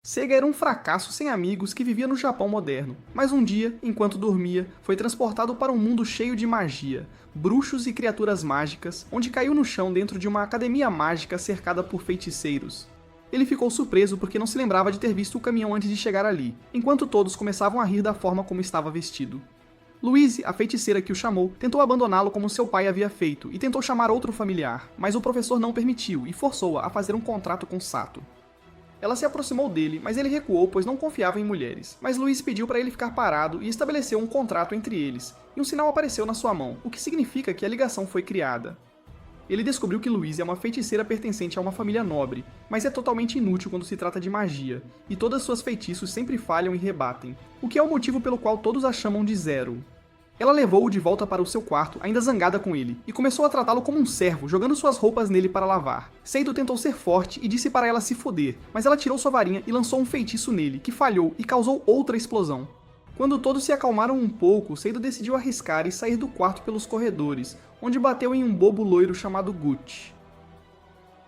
Seiga era um fracasso sem amigos que vivia no Japão moderno, mas um dia, enquanto dormia, foi transportado para um mundo cheio de magia, bruxos e criaturas mágicas, onde caiu no chão dentro de uma academia mágica cercada por feiticeiros. Ele ficou surpreso porque não se lembrava de ter visto o caminhão antes de chegar ali, enquanto todos começavam a rir da forma como estava vestido. Louise, a feiticeira que o chamou, tentou abandoná-lo como seu pai havia feito e tentou chamar outro familiar, mas o professor não permitiu e forçou-a a fazer um contrato com Sato. Ela se aproximou dele, mas ele recuou pois não confiava em mulheres. Mas Louise pediu para ele ficar parado e estabeleceu um contrato entre eles, e um sinal apareceu na sua mão, o que significa que a ligação foi criada. Ele descobriu que Louise é uma feiticeira pertencente a uma família nobre, mas é totalmente inútil quando se trata de magia, e todas suas feitiços sempre falham e rebatem, o que é o motivo pelo qual todos a chamam de Zero. Ela levou-o de volta para o seu quarto, ainda zangada com ele, e começou a tratá-lo como um servo, jogando suas roupas nele para lavar. Seido tentou ser forte e disse para ela se foder, mas ela tirou sua varinha e lançou um feitiço nele, que falhou e causou outra explosão. Quando todos se acalmaram um pouco, Seido decidiu arriscar e sair do quarto pelos corredores, onde bateu em um bobo loiro chamado Gucci.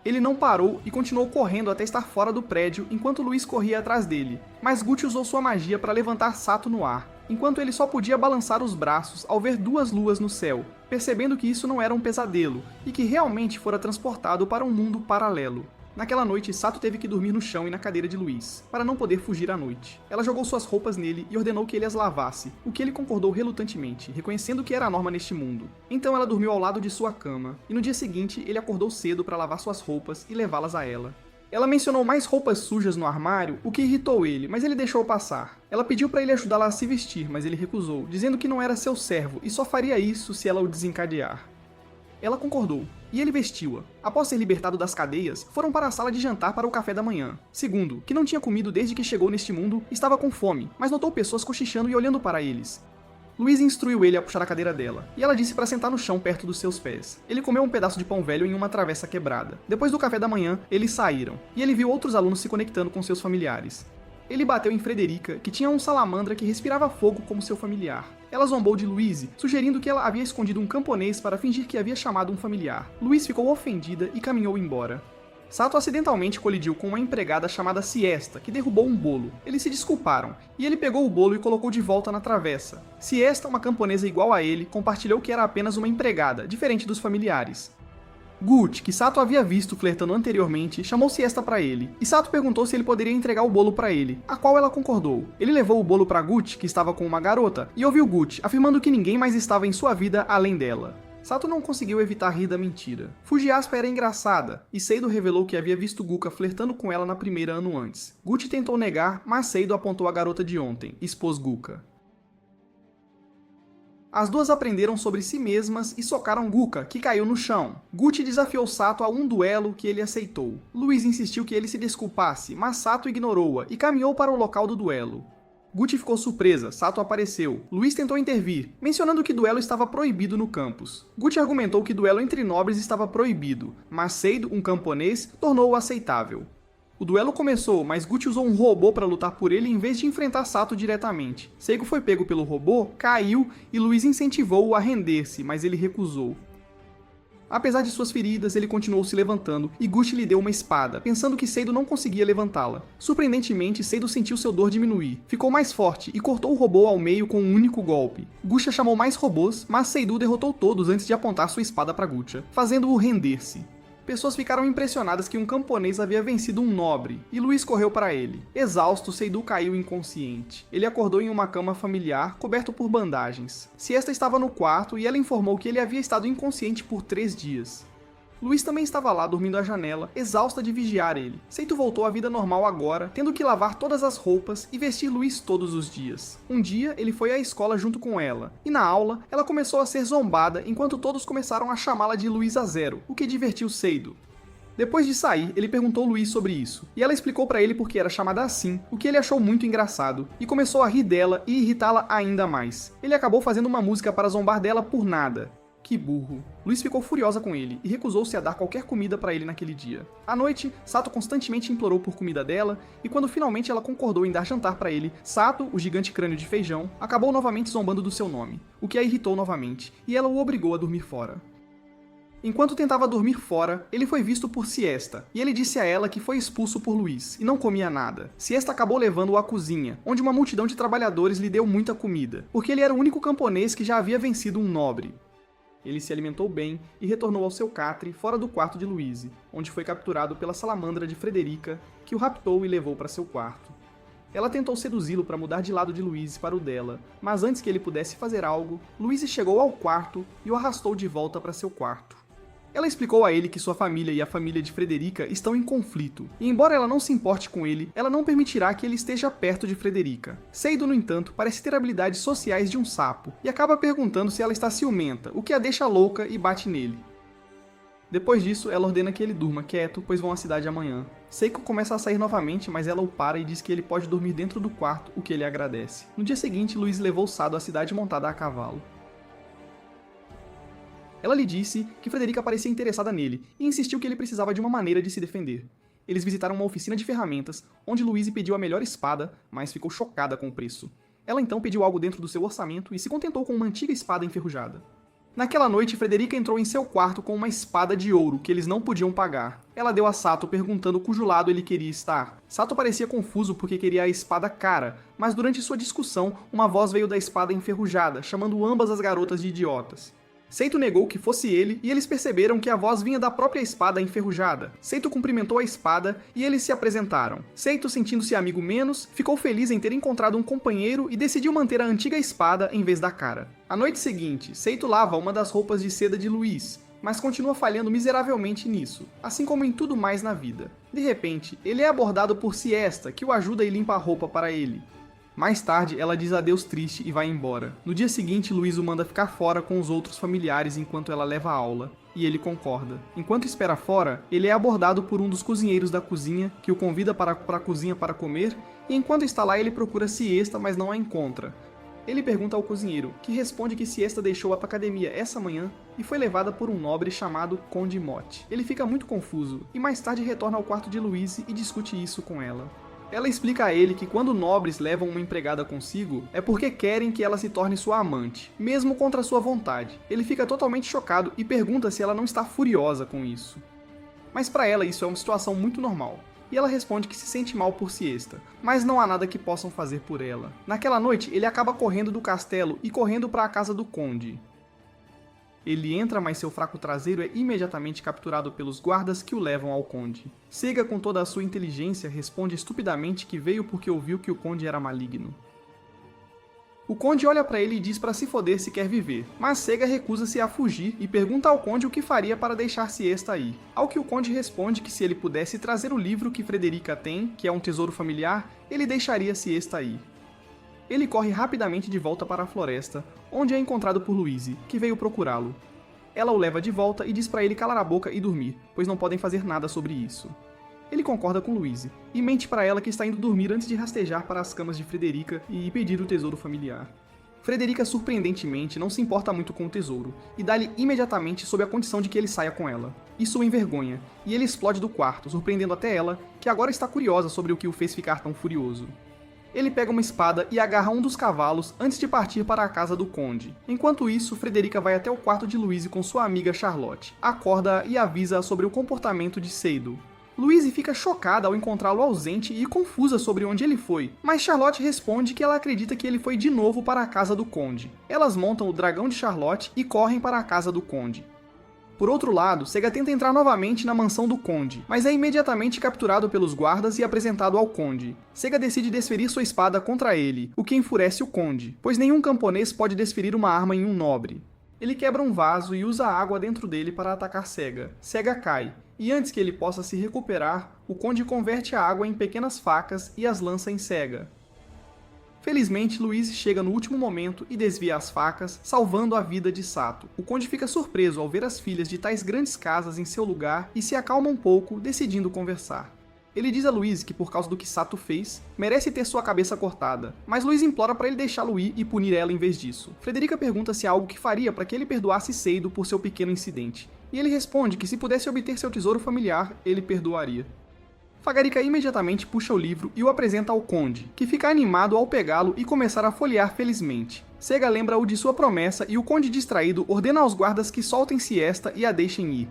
Ele não parou e continuou correndo até estar fora do prédio enquanto Luiz corria atrás dele, mas Gucci usou sua magia para levantar Sato no ar, enquanto ele só podia balançar os braços ao ver duas luas no céu, percebendo que isso não era um pesadelo e que realmente fora transportado para um mundo paralelo. Naquela noite, Sato teve que dormir no chão e na cadeira de Luiz, para não poder fugir à noite. Ela jogou suas roupas nele e ordenou que ele as lavasse, o que ele concordou relutantemente, reconhecendo que era a norma neste mundo. Então ela dormiu ao lado de sua cama, e no dia seguinte ele acordou cedo para lavar suas roupas e levá-las a ela. Ela mencionou mais roupas sujas no armário, o que irritou ele, mas ele deixou passar. Ela pediu para ele ajudá-la a se vestir, mas ele recusou, dizendo que não era seu servo e só faria isso se ela o desencadear. Ela concordou, e ele vestiu-a. Após ser libertado das cadeias, foram para a sala de jantar para o café da manhã. Segundo, que não tinha comido desde que chegou neste mundo, estava com fome, mas notou pessoas cochichando e olhando para eles. Luiz instruiu ele a puxar a cadeira dela, e ela disse para sentar no chão perto dos seus pés. Ele comeu um pedaço de pão velho em uma travessa quebrada. Depois do café da manhã, eles saíram, e ele viu outros alunos se conectando com seus familiares. Ele bateu em Frederica, que tinha um salamandra que respirava fogo como seu familiar. Ela zombou de Louise, sugerindo que ela havia escondido um camponês para fingir que havia chamado um familiar. Louise ficou ofendida e caminhou embora. Sato acidentalmente colidiu com uma empregada chamada Siesta, que derrubou um bolo. Eles se desculparam, e ele pegou o bolo e colocou de volta na travessa. Siesta, uma camponesa igual a ele, compartilhou que era apenas uma empregada, diferente dos familiares. Gucci, que Sato havia visto flertando anteriormente, chamou Siesta para ele, e Sato perguntou se ele poderia entregar o bolo para ele, a qual ela concordou. Ele levou o bolo para Gucci, que estava com uma garota, e ouviu Gucci afirmando que ninguém mais estava em sua vida além dela. Sato não conseguiu evitar rir da mentira. Fujiaspa era engraçada, e Seido revelou que havia visto Guka flertando com ela na primeira ano antes. Gucci tentou negar, mas Seido apontou a garota de ontem, e expôs Guka. As duas aprenderam sobre si mesmas e socaram Guka, que caiu no chão. Gucci desafiou Sato a um duelo que ele aceitou. Luiz insistiu que ele se desculpasse, mas Sato ignorou-a e caminhou para o local do duelo. Gucci ficou surpresa, Sato apareceu. Luiz tentou intervir, mencionando que duelo estava proibido no campus. Gucci argumentou que duelo entre nobres estava proibido, mas Seido, um camponês, tornou-o aceitável. O duelo começou, mas Gucci usou um robô para lutar por ele em vez de enfrentar Sato diretamente. Seigo foi pego pelo robô, caiu e Luiz incentivou-o a render-se, mas ele recusou. Apesar de suas feridas, ele continuou se levantando e Gucci lhe deu uma espada, pensando que Seido não conseguia levantá-la. Surpreendentemente, Seido sentiu seu dor diminuir, ficou mais forte e cortou o robô ao meio com um único golpe. Gucci chamou mais robôs, mas Seido derrotou todos antes de apontar sua espada para Gucci, fazendo-o render-se. Pessoas ficaram impressionadas que um camponês havia vencido um nobre, e Luiz correu para ele. Exausto, Seidu caiu inconsciente. Ele acordou em uma cama familiar, coberto por bandagens. Siesta estava no quarto e ela informou que ele havia estado inconsciente por 3 dias. Luiz também estava lá dormindo à janela, exausta de vigiar ele. Seito voltou à vida normal agora, tendo que lavar todas as roupas e vestir Luiz todos os dias. Um dia, ele foi à escola junto com ela, e na aula, ela começou a ser zombada enquanto todos começaram a chamá-la de Luísa Zero, o que divertiu Seido. Depois de sair, ele perguntou Luiz sobre isso, e ela explicou para ele porque era chamada assim, o que ele achou muito engraçado, e começou a rir dela e irritá-la ainda mais. Ele acabou fazendo uma música para zombar dela por nada. Que burro. Luiz ficou furiosa com ele e recusou-se a dar qualquer comida para ele naquele dia. À noite, Sato constantemente implorou por comida dela, e quando finalmente ela concordou em dar jantar para ele, Sato, o gigante crânio de feijão, acabou novamente zombando do seu nome, o que a irritou novamente, e ela o obrigou a dormir fora. Enquanto tentava dormir fora, ele foi visto por Siesta, e ele disse a ela que foi expulso por Luiz, e não comia nada. Siesta acabou levando-o à cozinha, onde uma multidão de trabalhadores lhe deu muita comida, porque ele era o único camponês que já havia vencido um nobre. Ele se alimentou bem e retornou ao seu catre fora do quarto de Luiz, onde foi capturado pela salamandra de Frederica, que o raptou e levou para seu quarto. Ela tentou seduzi-lo para mudar de lado de Luiz para o dela, mas antes que ele pudesse fazer algo, Luiz chegou ao quarto e o arrastou de volta para seu quarto. Ela explicou a ele que sua família e a família de Frederica estão em conflito, e embora ela não se importe com ele, ela não permitirá que ele esteja perto de Frederica. Seido, no entanto, parece ter habilidades sociais de um sapo, e acaba perguntando se ela está ciumenta, o que a deixa louca e bate nele. Depois disso, ela ordena que ele durma quieto, pois vão à cidade amanhã. Seiko começa a sair novamente, mas ela o para e diz que ele pode dormir dentro do quarto, o que ele agradece. No dia seguinte, Luiz levou Sado à cidade montada a cavalo. Ela lhe disse que Frederica parecia interessada nele e insistiu que ele precisava de uma maneira de se defender. Eles visitaram uma oficina de ferramentas, onde Louise pediu a melhor espada, mas ficou chocada com o preço. Ela então pediu algo dentro do seu orçamento e se contentou com uma antiga espada enferrujada. Naquela noite, Frederica entrou em seu quarto com uma espada de ouro que eles não podiam pagar. Ela deu a Sato perguntando cujo lado ele queria estar. Sato parecia confuso porque queria a espada cara, mas durante sua discussão, uma voz veio da espada enferrujada, chamando ambas as garotas de idiotas. Seito negou que fosse ele, e eles perceberam que a voz vinha da própria espada enferrujada. Seito cumprimentou a espada, e eles se apresentaram. Seito, sentindo-se amigo menos, ficou feliz em ter encontrado um companheiro e decidiu manter a antiga espada em vez da cara. À noite seguinte, Seito lava uma das roupas de seda de Luiz, mas continua falhando miseravelmente nisso, assim como em tudo mais na vida. De repente, ele é abordado por Siesta, que o ajuda e limpa a roupa para ele. Mais tarde, ela diz adeus triste e vai embora. No dia seguinte, Luiz o manda ficar fora com os outros familiares enquanto ela leva a aula, e ele concorda. Enquanto espera fora, ele é abordado por um dos cozinheiros da cozinha, que o convida para a cozinha para comer, e enquanto está lá ele procura Siesta, mas não a encontra. Ele pergunta ao cozinheiro, que responde que Siesta deixou a academia essa manhã e foi levada por um nobre chamado Conde Motte. Ele fica muito confuso, e mais tarde retorna ao quarto de Louise e discute isso com ela. Ela explica a ele que quando nobres levam uma empregada consigo, é porque querem que ela se torne sua amante, mesmo contra sua vontade. Ele fica totalmente chocado e pergunta se ela não está furiosa com isso. Mas para ela isso é uma situação muito normal, e ela responde que se sente mal por Siesta, mas não há nada que possam fazer por ela. Naquela noite, ele acaba correndo do castelo e correndo para a casa do conde. Ele entra, mas seu fraco traseiro é imediatamente capturado pelos guardas que o levam ao conde. Sega, com toda a sua inteligência, responde estupidamente que veio porque ouviu que o conde era maligno. O conde olha para ele e diz para se foder se quer viver, mas Sega recusa-se a fugir e pergunta ao conde o que faria para deixar Siesta aí. Ao que o conde responde que se ele pudesse trazer o livro que Frederica tem, que é um tesouro familiar, ele deixaria Siesta aí. Ele corre rapidamente de volta para a floresta, onde é encontrado por Louise, que veio procurá-lo. Ela o leva de volta e diz para ele calar a boca e dormir, pois não podem fazer nada sobre isso. Ele concorda com Louise, e mente para ela que está indo dormir antes de rastejar para as camas de Frederica e pedir o tesouro familiar. Frederica, surpreendentemente, não se importa muito com o tesouro, e dá-lhe imediatamente sob a condição de que ele saia com ela. Isso o envergonha, e ele explode do quarto, surpreendendo até ela, que agora está curiosa sobre o que o fez ficar tão furioso. Ele pega uma espada e agarra um dos cavalos antes de partir para a casa do conde. Enquanto isso, Frederica vai até o quarto de Louise com sua amiga Charlotte, acorda e avisa sobre o comportamento de Seido. Louise fica chocada ao encontrá-lo ausente e confusa sobre onde ele foi, mas Charlotte responde que ela acredita que ele foi de novo para a casa do conde. Elas montam o dragão de Charlotte e correm para a casa do conde. Por outro lado, Sega tenta entrar novamente na mansão do conde, mas é imediatamente capturado pelos guardas e apresentado ao conde. Sega decide desferir sua espada contra ele, o que enfurece o conde, pois nenhum camponês pode desferir uma arma em um nobre. Ele quebra um vaso e usa água dentro dele para atacar Sega. Sega cai, e antes que ele possa se recuperar, o conde converte a água em pequenas facas e as lança em Sega. Felizmente, Louise chega no último momento e desvia as facas, salvando a vida de Sato. O conde fica surpreso ao ver as filhas de tais grandes casas em seu lugar e se acalma um pouco, decidindo conversar. Ele diz a Louise que por causa do que Sato fez, merece ter sua cabeça cortada, mas Louise implora para ele deixá-lo ir e punir ela em vez disso. Frederica pergunta se há algo que faria para que ele perdoasse Seido por seu pequeno incidente, e ele responde que se pudesse obter seu tesouro familiar, ele perdoaria. Fagarica imediatamente puxa o livro e o apresenta ao conde, que fica animado ao pegá-lo e começar a folhear felizmente. Sega lembra-o de sua promessa e o conde distraído ordena aos guardas que soltem Siesta e a deixem ir.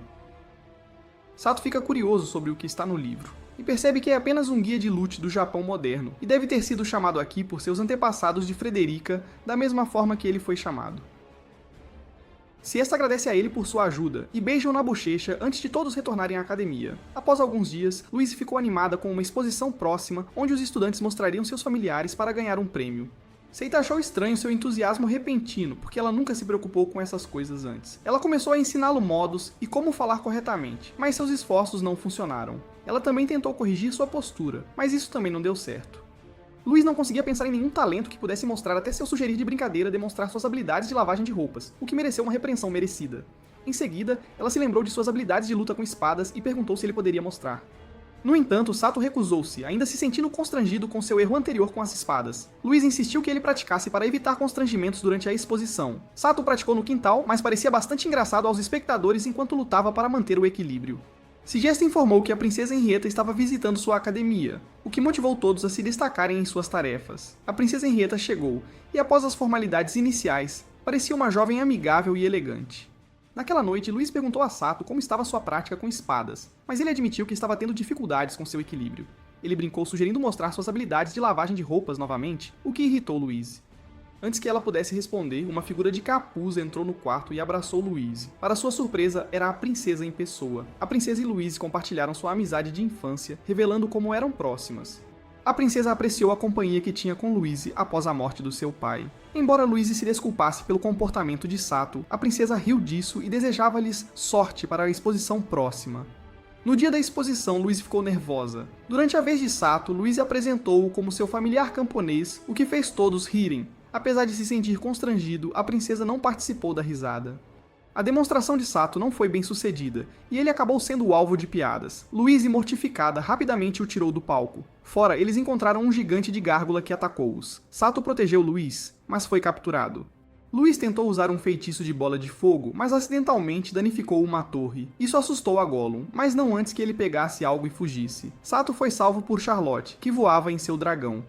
Sato fica curioso sobre o que está no livro, e percebe que é apenas um guia de lute do Japão moderno, e deve ter sido chamado aqui por seus antepassados de Frederica, da mesma forma que ele foi chamado. Siesta agradece a ele por sua ajuda, e beijam na bochecha antes de todos retornarem à academia. Após alguns dias, Louise ficou animada com uma exposição próxima, onde os estudantes mostrariam seus familiares para ganhar um prêmio. Seita achou estranho seu entusiasmo repentino, porque ela nunca se preocupou com essas coisas antes. Ela começou a ensiná-lo modos e como falar corretamente, mas seus esforços não funcionaram. Ela também tentou corrigir sua postura, mas isso também não deu certo. Luiz não conseguia pensar em nenhum talento que pudesse mostrar até seu sugerir de brincadeira demonstrar suas habilidades de lavagem de roupas, o que mereceu uma repreensão merecida. Em seguida, ela se lembrou de suas habilidades de luta com espadas e perguntou se ele poderia mostrar. No entanto, Sato recusou-se, ainda se sentindo constrangido com seu erro anterior com as espadas. Luiz insistiu que ele praticasse para evitar constrangimentos durante a exposição. Sato praticou no quintal, mas parecia bastante engraçado aos espectadores enquanto lutava para manter o equilíbrio. Sigesta informou que a princesa Henrietta estava visitando sua academia, o que motivou todos a se destacarem em suas tarefas. A princesa Henrietta chegou, e após as formalidades iniciais, parecia uma jovem amigável e elegante. Naquela noite, Luiz perguntou a Sato como estava sua prática com espadas, mas ele admitiu que estava tendo dificuldades com seu equilíbrio. Ele brincou sugerindo mostrar suas habilidades de lavagem de roupas novamente, o que irritou Luiz. Antes que ela pudesse responder, uma figura de capuz entrou no quarto e abraçou Louise. Para sua surpresa, era a princesa em pessoa. A princesa e Louise compartilharam sua amizade de infância, revelando como eram próximas. A princesa apreciou a companhia que tinha com Louise após a morte do seu pai. Embora Louise se desculpasse pelo comportamento de Sato, a princesa riu disso e desejava-lhes sorte para a exposição próxima. No dia da exposição, Louise ficou nervosa. Durante a vez de Sato, Louise apresentou-o como seu familiar camponês, o que fez todos rirem. Apesar de se sentir constrangido, a princesa não participou da risada. A demonstração de Sato não foi bem sucedida, e ele acabou sendo o alvo de piadas. Louise, mortificada, rapidamente o tirou do palco. Fora, eles encontraram um gigante de gárgula que atacou-os. Sato protegeu Louise, mas foi capturado. Louise tentou usar um feitiço de bola de fogo, mas acidentalmente danificou uma torre. Isso assustou a Gollum, mas não antes que ele pegasse algo e fugisse. Sato foi salvo por Charlotte, que voava em seu dragão.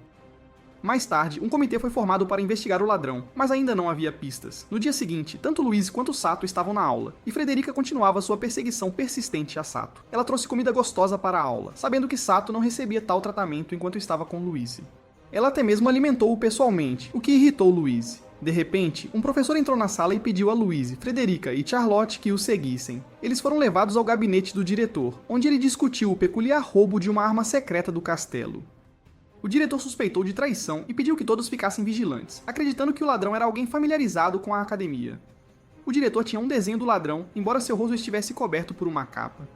Mais tarde, um comitê foi formado para investigar o ladrão, mas ainda não havia pistas. No dia seguinte, tanto Louise quanto Sato estavam na aula, e Frederica continuava sua perseguição persistente a Sato. Ela trouxe comida gostosa para a aula, sabendo que Sato não recebia tal tratamento enquanto estava com Louise. Ela até mesmo alimentou-o pessoalmente, o que irritou Louise. De repente, um professor entrou na sala e pediu a Louise, Frederica e Charlotte que o seguissem. Eles foram levados ao gabinete do diretor, onde ele discutiu o peculiar roubo de uma arma secreta do castelo. O diretor suspeitou de traição e pediu que todos ficassem vigilantes, acreditando que o ladrão era alguém familiarizado com a academia. O diretor tinha um desenho do ladrão, embora seu rosto estivesse coberto por uma capa.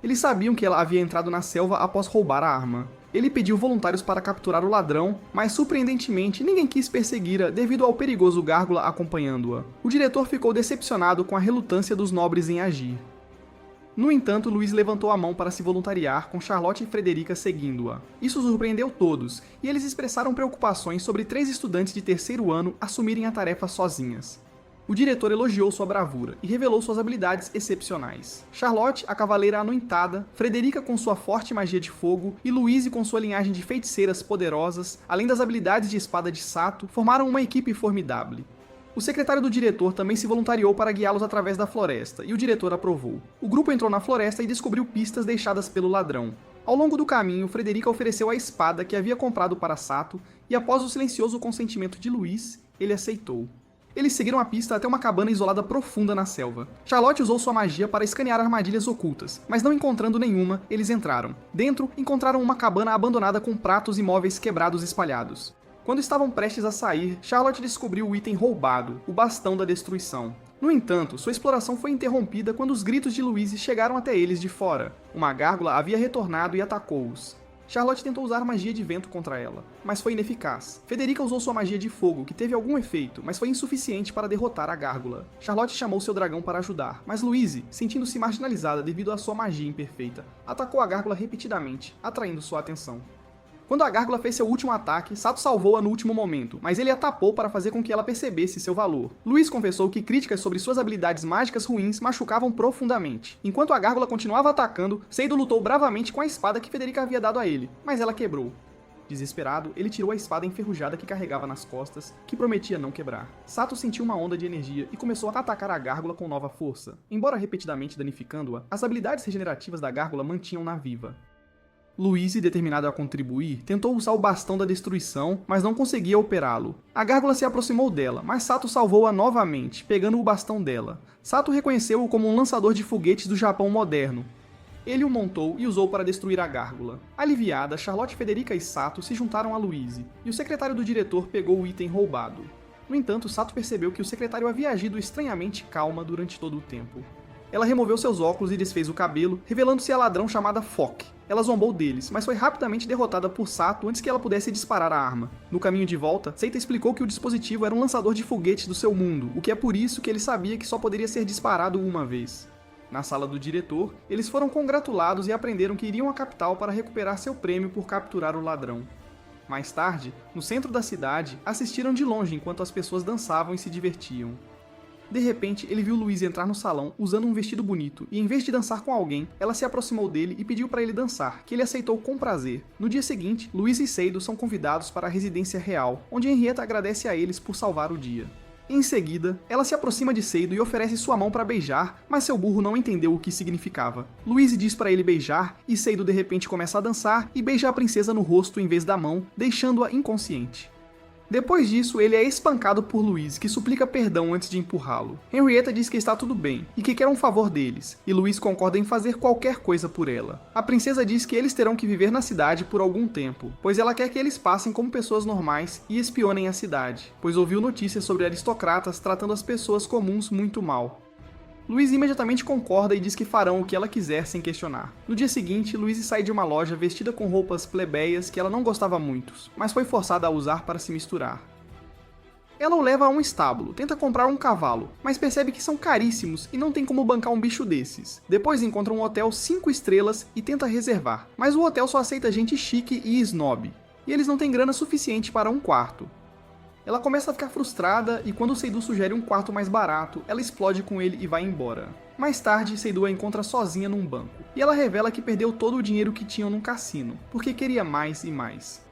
Eles sabiam que ela havia entrado na selva após roubar a arma. Ele pediu voluntários para capturar o ladrão, mas surpreendentemente ninguém quis persegui-la devido ao perigoso gárgula acompanhando-a. O diretor ficou decepcionado com a relutância dos nobres em agir. No entanto, Louise levantou a mão para se voluntariar, com Charlotte e Frederica seguindo-a. Isso surpreendeu todos, e eles expressaram preocupações sobre 3 estudantes de terceiro ano assumirem a tarefa sozinhas. O diretor elogiou sua bravura e revelou suas habilidades excepcionais. Charlotte, a cavaleira anoitada, Frederica com sua forte magia de fogo e Louise com sua linhagem de feiticeiras poderosas, além das habilidades de espada de Sato, formaram uma equipe formidável. O secretário do diretor também se voluntariou para guiá-los através da floresta, e o diretor aprovou. O grupo entrou na floresta e descobriu pistas deixadas pelo ladrão. Ao longo do caminho, Frederica ofereceu a espada que havia comprado para Sato, e após o silencioso consentimento de Louise, ele aceitou. Eles seguiram a pista até uma cabana isolada profunda na selva. Charlotte usou sua magia para escanear armadilhas ocultas, mas não encontrando nenhuma, eles entraram. Dentro, encontraram uma cabana abandonada com pratos e móveis quebrados espalhados. Quando estavam prestes a sair, Charlotte descobriu o item roubado, o Bastão da Destruição. No entanto, sua exploração foi interrompida quando os gritos de Louise chegaram até eles de fora. Uma gárgula havia retornado e atacou-os. Charlotte tentou usar magia de vento contra ela, mas foi ineficaz. Frederica usou sua magia de fogo, que teve algum efeito, mas foi insuficiente para derrotar a gárgula. Charlotte chamou seu dragão para ajudar, mas Louise, sentindo-se marginalizada devido à sua magia imperfeita, atacou a gárgula repetidamente, atraindo sua atenção. Quando a gárgula fez seu último ataque, Sato salvou-a no último momento, mas ele a tapou para fazer com que ela percebesse seu valor. Luiz confessou que críticas sobre suas habilidades mágicas ruins machucavam profundamente. Enquanto a gárgula continuava atacando, Seido lutou bravamente com a espada que Federica havia dado a ele, mas ela quebrou. Desesperado, ele tirou a espada enferrujada que carregava nas costas, que prometia não quebrar. Sato sentiu uma onda de energia e começou a atacar a gárgula com nova força. Embora repetidamente danificando-a, as habilidades regenerativas da gárgula mantinham-na viva. Louise, determinado a contribuir, tentou usar o bastão da destruição, mas não conseguia operá-lo. A gárgula se aproximou dela, mas Sato salvou-a novamente, pegando o bastão dela. Sato reconheceu-o como um lançador de foguetes do Japão moderno. Ele o montou e usou para destruir a gárgula. Aliviada, Charlotte, Federica e Sato se juntaram a Louise, e o secretário do diretor pegou o item roubado. No entanto, Sato percebeu que o secretário havia agido estranhamente calma durante todo o tempo. Ela removeu seus óculos e desfez o cabelo, revelando-se a ladrão chamada Fock. Ela zombou deles, mas foi rapidamente derrotada por Sato antes que ela pudesse disparar a arma. No caminho de volta, Seita explicou que o dispositivo era um lançador de foguetes do seu mundo, o que é por isso que ele sabia que só poderia ser disparado uma vez. Na sala do diretor, eles foram congratulados e aprenderam que iriam à capital para recuperar seu prêmio por capturar o ladrão. Mais tarde, no centro da cidade, assistiram de longe enquanto as pessoas dançavam e se divertiam. De repente, ele viu Louise entrar no salão usando um vestido bonito e, em vez de dançar com alguém, ela se aproximou dele e pediu para ele dançar, que ele aceitou com prazer. No dia seguinte, Louise e Seido são convidados para a residência real, onde Henrietta agradece a eles por salvar o dia. Em seguida, ela se aproxima de Seido e oferece sua mão para beijar, mas seu burro não entendeu o que significava. Louise diz para ele beijar, e Seido de repente começa a dançar e beija a princesa no rosto em vez da mão, deixando-a inconsciente. Depois disso, ele é espancado por Louise, que suplica perdão antes de empurrá-lo. Henrietta diz que está tudo bem, e que quer um favor deles, e Louise concorda em fazer qualquer coisa por ela. A princesa diz que eles terão que viver na cidade por algum tempo, pois ela quer que eles passem como pessoas normais e espionem a cidade, pois ouviu notícias sobre aristocratas tratando as pessoas comuns muito mal. Louise imediatamente concorda e diz que farão o que ela quiser sem questionar. No dia seguinte, Louise sai de uma loja vestida com roupas plebeias que ela não gostava muito, mas foi forçada a usar para se misturar. Ela o leva a um estábulo, tenta comprar um cavalo, mas percebe que são caríssimos e não tem como bancar um bicho desses. Depois encontra um hotel 5 estrelas e tenta reservar, mas o hotel só aceita gente chique e snob, e eles não têm grana suficiente para um quarto. Ela começa a ficar frustrada e quando Seidu sugere um quarto mais barato, ela explode com ele e vai embora. Mais tarde, Seidu a encontra sozinha num banco, e ela revela que perdeu todo o dinheiro que tinham num cassino, porque queria mais e mais.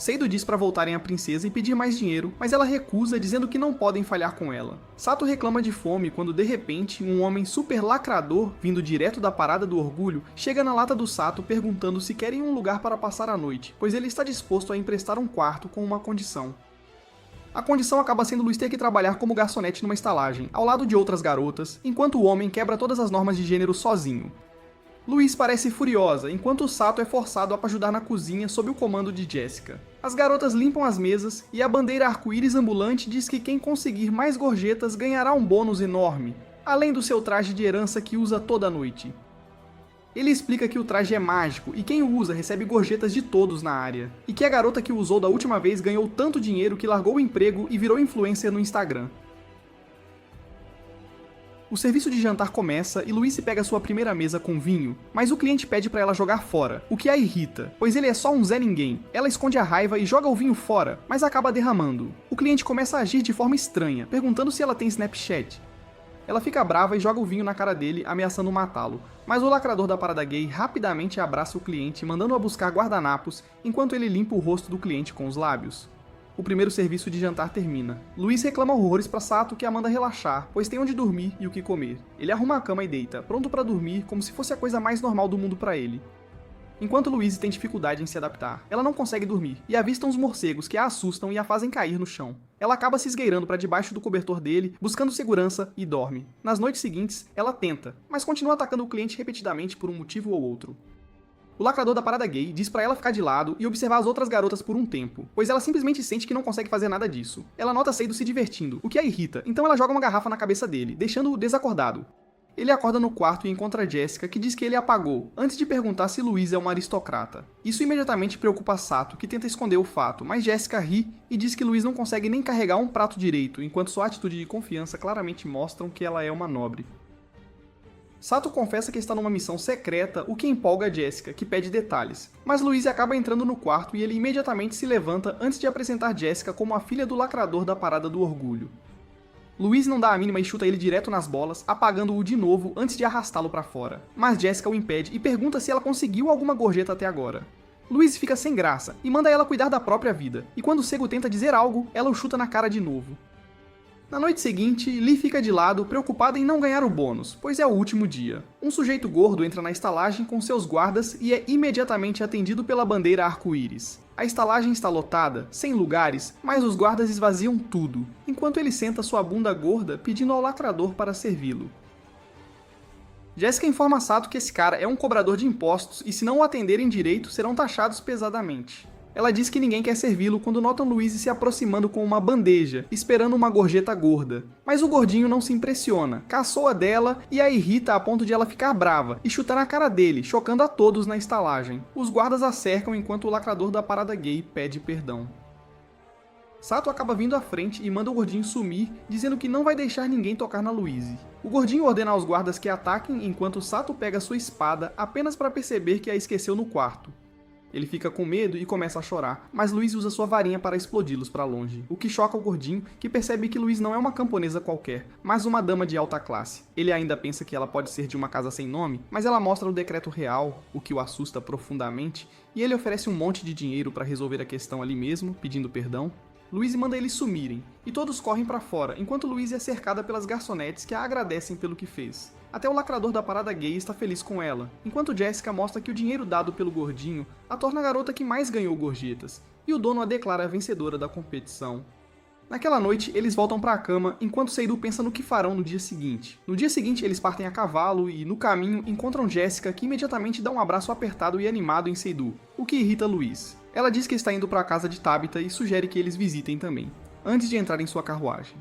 Seidu diz para voltarem à princesa e pedir mais dinheiro, mas ela recusa, dizendo que não podem falhar com ela. Sato reclama de fome quando, de repente, um homem super lacrador, vindo direto da Parada do Orgulho, chega na lata do Sato perguntando se querem um lugar para passar a noite, pois ele está disposto a emprestar um quarto com uma condição. A condição acaba sendo Luiz ter que trabalhar como garçonete numa estalagem, ao lado de outras garotas, enquanto o homem quebra todas as normas de gênero sozinho. Louise parece furiosa, enquanto o Sato é forçado a ajudar na cozinha sob o comando de Jessica. As garotas limpam as mesas e a bandeira arco-íris ambulante diz que quem conseguir mais gorjetas ganhará um bônus enorme, além do seu traje de herança que usa toda noite. Ele explica que o traje é mágico e quem o usa recebe gorjetas de todos na área, e que a garota que o usou da última vez ganhou tanto dinheiro que largou o emprego e virou influencer no Instagram. O serviço de jantar começa e Louise pega sua primeira mesa com vinho, mas o cliente pede para ela jogar fora, o que a irrita, pois ele é só um Zé Ninguém. Ela esconde a raiva e joga o vinho fora, mas acaba derramando. O cliente começa a agir de forma estranha, perguntando se ela tem Snapchat. Ela fica brava e joga o vinho na cara dele, ameaçando matá-lo, mas o lacrador da parada gay rapidamente abraça o cliente, mandando-a buscar guardanapos, enquanto ele limpa o rosto do cliente com os lábios. O primeiro serviço de jantar termina. Louise reclama horrores pra Sato, que a manda relaxar, pois tem onde dormir e o que comer. Ele arruma a cama e deita, pronto pra dormir, como se fosse a coisa mais normal do mundo pra ele. Enquanto Louise tem dificuldade em se adaptar, ela não consegue dormir, e avista uns morcegos que a assustam e a fazem cair no chão. Ela acaba se esgueirando pra debaixo do cobertor dele, buscando segurança, e dorme. Nas noites seguintes, ela tenta, mas continua atacando o cliente repetidamente por um motivo ou outro. O lacrador da parada gay diz pra ela ficar de lado e observar as outras garotas por um tempo, pois ela simplesmente sente que não consegue fazer nada disso. Ela nota Seido se divertindo, o que a irrita, então ela joga uma garrafa na cabeça dele, deixando-o desacordado. Ele acorda no quarto e encontra Jessica, que diz que ele apagou, antes de perguntar se Louise é uma aristocrata. Isso imediatamente preocupa Sato, que tenta esconder o fato, mas Jessica ri e diz que Louise não consegue nem carregar um prato direito, enquanto sua atitude de confiança claramente mostram que ela é uma nobre. Sato confessa que está numa missão secreta, o que empolga Jessica, que pede detalhes. Mas Louise acaba entrando no quarto e ele imediatamente se levanta antes de apresentar Jessica como a filha do lacrador da Parada do Orgulho. Louise não dá a mínima e chuta ele direto nas bolas, apagando-o de novo antes de arrastá-lo para fora. Mas Jessica o impede e pergunta se ela conseguiu alguma gorjeta até agora. Louise fica sem graça e manda ela cuidar da própria vida, e quando o cego tenta dizer algo, ela o chuta na cara de novo. Na noite seguinte, Lee fica de lado, preocupada em não ganhar o bônus, pois é o último dia. Um sujeito gordo entra na estalagem com seus guardas e é imediatamente atendido pela bandeira arco-íris. A estalagem está lotada, sem lugares, mas os guardas esvaziam tudo, enquanto ele senta sua bunda gorda pedindo ao lacrador para servi-lo. Jessica informa Sato que esse cara é um cobrador de impostos e se não o atenderem direito, serão taxados pesadamente. Ela diz que ninguém quer servi-lo quando notam Louise se aproximando com uma bandeja, esperando uma gorjeta gorda. Mas o gordinho não se impressiona, caçoa dela e a irrita a ponto de ela ficar brava e chutar na cara dele, chocando a todos na estalagem. Os guardas a cercam enquanto o lacrador da parada gay pede perdão. Sato acaba vindo à frente e manda o gordinho sumir, dizendo que não vai deixar ninguém tocar na Louise. O gordinho ordena aos guardas que ataquem enquanto Sato pega sua espada apenas para perceber que a esqueceu no quarto. Ele fica com medo e começa a chorar, mas Louise usa sua varinha para explodi-los para longe, o que choca o gordinho, que percebe que Louise não é uma camponesa qualquer, mas uma dama de alta classe. Ele ainda pensa que ela pode ser de uma casa sem nome, mas ela mostra o decreto real, o que o assusta profundamente, e ele oferece um monte de dinheiro para resolver a questão ali mesmo, pedindo perdão. Louise manda eles sumirem, e todos correm para fora, enquanto Louise é cercada pelas garçonetes que a agradecem pelo que fez. Até o lacrador da parada gay está feliz com ela, enquanto Jessica mostra que o dinheiro dado pelo gordinho a torna a garota que mais ganhou gorjetas, e o dono a declara a vencedora da competição. Naquela noite, eles voltam para a cama, enquanto Seidu pensa no que farão no dia seguinte. No dia seguinte, eles partem a cavalo e, no caminho, encontram Jessica, que imediatamente dá um abraço apertado e animado em Seidu, o que irrita Louise. Ela diz que está indo para a casa de Tabitha e sugere que eles visitem também, antes de entrar em sua carruagem.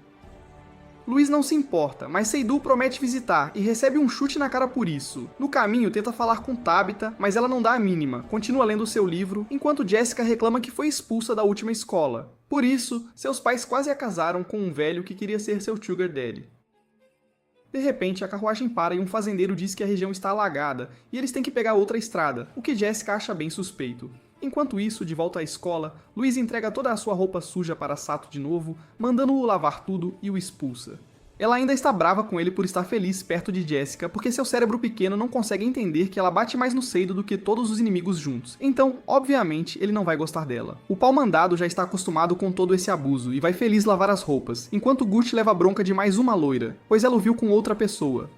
Louise não se importa, mas Seidu promete visitar e recebe um chute na cara por isso. No caminho, tenta falar com Tabitha, mas ela não dá a mínima, continua lendo seu livro, enquanto Jessica reclama que foi expulsa da última escola. Por isso, seus pais quase a casaram com um velho que queria ser seu sugar daddy. De repente, a carruagem para e um fazendeiro diz que a região está alagada e eles têm que pegar outra estrada, o que Jessica acha bem suspeito. Enquanto isso, de volta à escola, Louise entrega toda a sua roupa suja para Sato de novo, mandando-o lavar tudo e o expulsa. Ela ainda está brava com ele por estar feliz perto de Jessica, porque seu cérebro pequeno não consegue entender que ela bate mais no Seidu do que todos os inimigos juntos. Então, obviamente, ele não vai gostar dela. O pau-mandado já está acostumado com todo esse abuso e vai feliz lavar as roupas, enquanto Gucci leva bronca de mais uma loira, pois ela o viu com outra pessoa.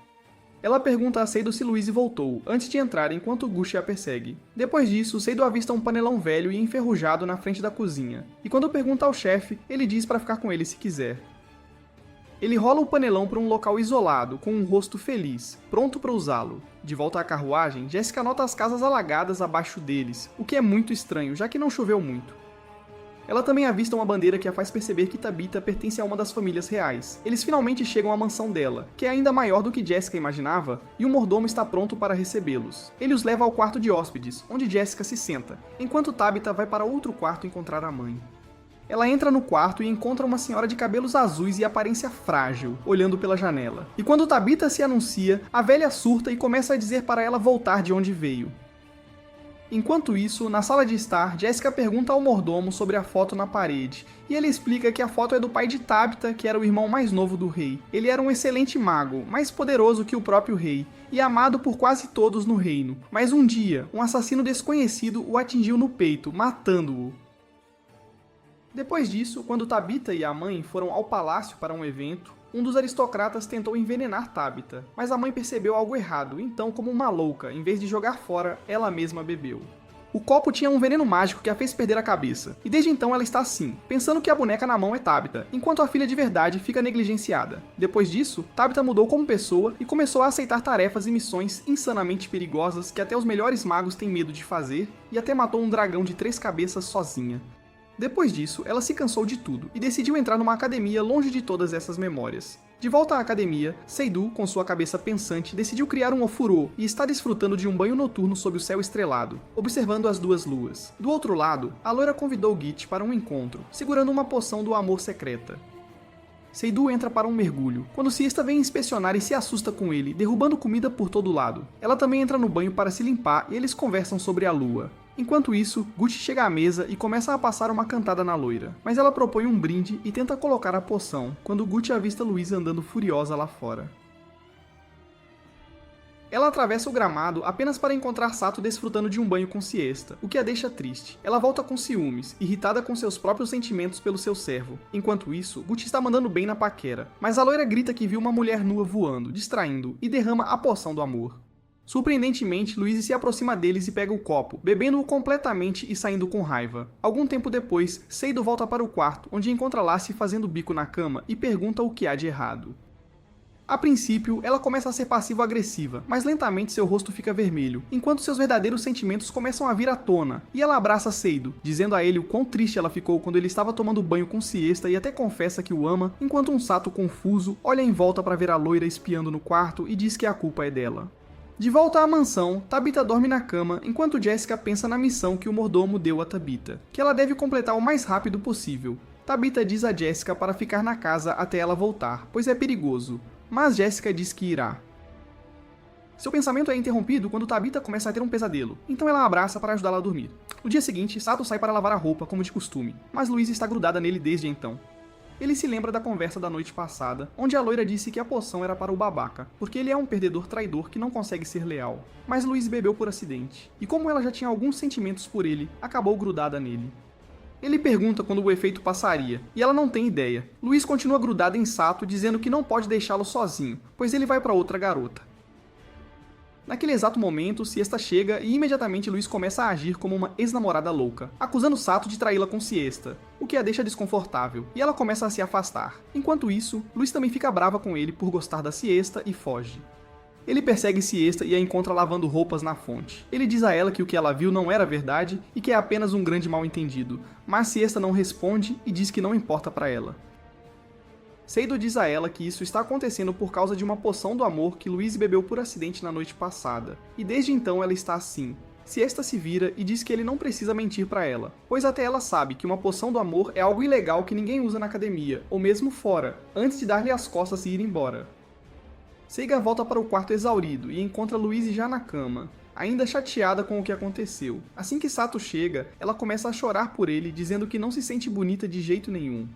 Ela pergunta a Seidu se Louise voltou, antes de entrar enquanto Gucci a persegue. Depois disso, Seidu avista um panelão velho e enferrujado na frente da cozinha, e quando pergunta ao chefe, ele diz para ficar com ele se quiser. Ele rola o panelão para um local isolado, com um rosto feliz, pronto para usá-lo. De volta à carruagem, Jessica nota as casas alagadas abaixo deles, o que é muito estranho, já que não choveu muito. Ela também avista uma bandeira que a faz perceber que Tabitha pertence a uma das famílias reais. Eles finalmente chegam à mansão dela, que é ainda maior do que Jessica imaginava, e o mordomo está pronto para recebê-los. Ele os leva ao quarto de hóspedes, onde Jessica se senta, enquanto Tabitha vai para outro quarto encontrar a mãe. Ela entra no quarto e encontra uma senhora de cabelos azuis e aparência frágil, olhando pela janela. E quando Tabitha se anuncia, a velha surta e começa a dizer para ela voltar de onde veio. Enquanto isso, na sala de estar, Jessica pergunta ao mordomo sobre a foto na parede, e ele explica que a foto é do pai de Tabitha, que era o irmão mais novo do rei. Ele era um excelente mago, mais poderoso que o próprio rei, e amado por quase todos no reino. Mas um dia, um assassino desconhecido o atingiu no peito, matando-o. Depois disso, quando Tabitha e a mãe foram ao palácio para um evento, um dos aristocratas tentou envenenar Tabitha, mas a mãe percebeu algo errado, então, como uma louca, em vez de jogar fora, ela mesma bebeu. O copo tinha um veneno mágico que a fez perder a cabeça, e desde então ela está assim, pensando que a boneca na mão é Tabitha, enquanto a filha de verdade fica negligenciada. Depois disso, Tabitha mudou como pessoa e começou a aceitar tarefas e missões insanamente perigosas que até os melhores magos têm medo de fazer, e até matou um dragão de 3 cabeças sozinha. Depois disso, ela se cansou de tudo e decidiu entrar numa academia longe de todas essas memórias. De volta à academia, Seidu, com sua cabeça pensante, decidiu criar um ofurô e está desfrutando de um banho noturno sob o céu estrelado, observando as duas luas. Do outro lado, a loira convidou Git para um encontro, segurando uma poção do amor secreta. Seidu entra para um mergulho, quando Siesta vem inspecionar e se assusta com ele, derrubando comida por todo lado. Ela também entra no banho para se limpar e eles conversam sobre a lua. Enquanto isso, Gucci chega à mesa e começa a passar uma cantada na loira, mas ela propõe um brinde e tenta colocar a poção, quando Gucci avista Louise andando furiosa lá fora. Ela atravessa o gramado apenas para encontrar Sato desfrutando de um banho com Siesta, o que a deixa triste. Ela volta com ciúmes, irritada com seus próprios sentimentos pelo seu servo. Enquanto isso, Gucci está mandando bem na paquera, mas a loira grita que viu uma mulher nua voando, distraindo, e derrama a poção do amor. Surpreendentemente, Louise se aproxima deles e pega o copo, bebendo-o completamente e saindo com raiva. Algum tempo depois, Seido volta para o quarto, onde encontra Lassie fazendo bico na cama e pergunta o que há de errado. A princípio, ela começa a ser passivo-agressiva, mas lentamente seu rosto fica vermelho, enquanto seus verdadeiros sentimentos começam a vir à tona, e ela abraça Seido, dizendo a ele o quão triste ela ficou quando ele estava tomando banho com Siesta e até confessa que o ama, enquanto um Sato confuso olha em volta para ver a loira espiando no quarto e diz que a culpa é dela. De volta à mansão, Tabitha dorme na cama enquanto Jessica pensa na missão que o mordomo deu a Tabitha, que ela deve completar o mais rápido possível. Tabitha diz a Jessica para ficar na casa até ela voltar, pois é perigoso, mas Jessica diz que irá. Seu pensamento é interrompido quando Tabitha começa a ter um pesadelo, então ela a abraça para ajudá-la a dormir. No dia seguinte, Sato sai para lavar a roupa, como de costume, mas Louise está grudada nele desde então. Ele se lembra da conversa da noite passada, onde a loira disse que a poção era para o babaca, porque ele é um perdedor traidor que não consegue ser leal. Mas Louise bebeu por acidente, e como ela já tinha alguns sentimentos por ele, acabou grudada nele. Ele pergunta quando o efeito passaria, e ela não tem ideia. Louise continua grudada em Sato, dizendo que não pode deixá-lo sozinho, pois ele vai para outra garota. Naquele exato momento, Siesta chega e imediatamente Louise começa a agir como uma ex-namorada louca, acusando Sato de traí-la com Siesta, o que a deixa desconfortável, e ela começa a se afastar. Enquanto isso, Louise também fica brava com ele por gostar da Siesta e foge. Ele persegue Siesta e a encontra lavando roupas na fonte. Ele diz a ela que o que ela viu não era verdade e que é apenas um grande mal-entendido, mas Siesta não responde e diz que não importa para ela. Seido diz a ela que isso está acontecendo por causa de uma poção do amor que Louise bebeu por acidente na noite passada, e desde então ela está assim. Siesta se vira e diz que ele não precisa mentir para ela, pois até ela sabe que uma poção do amor é algo ilegal que ninguém usa na academia, ou mesmo fora, antes de dar-lhe as costas e ir embora. Seiga volta para o quarto exaurido e encontra Louise já na cama, ainda chateada com o que aconteceu. Assim que Sato chega, ela começa a chorar por ele, dizendo que não se sente bonita de jeito nenhum.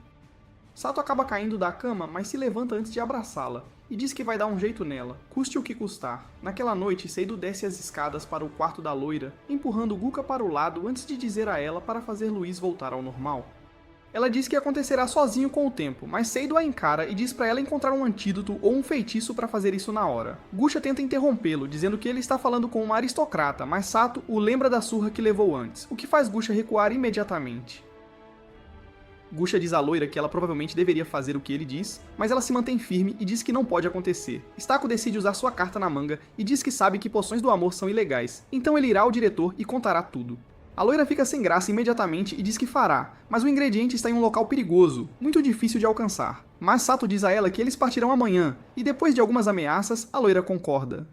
Sato acaba caindo da cama, mas se levanta antes de abraçá-la, e diz que vai dar um jeito nela, custe o que custar. Naquela noite, Seido desce as escadas para o quarto da loira, empurrando Guka para o lado antes de dizer a ela para fazer Louise voltar ao normal. Ela diz que acontecerá sozinho com o tempo, mas Seido a encara e diz para ela encontrar um antídoto ou um feitiço para fazer isso na hora. Gusha tenta interrompê-lo, dizendo que ele está falando com uma aristocrata, mas Sato o lembra da surra que levou antes, o que faz Gusha recuar imediatamente. Gusha diz à loira que ela provavelmente deveria fazer o que ele diz, mas ela se mantém firme e diz que não pode acontecer. Staco decide usar sua carta na manga e diz que sabe que poções do amor são ilegais, então ele irá ao diretor e contará tudo. A loira fica sem graça imediatamente e diz que fará, mas o ingrediente está em um local perigoso, muito difícil de alcançar. Mas Sato diz a ela que eles partirão amanhã, e depois de algumas ameaças, a loira concorda.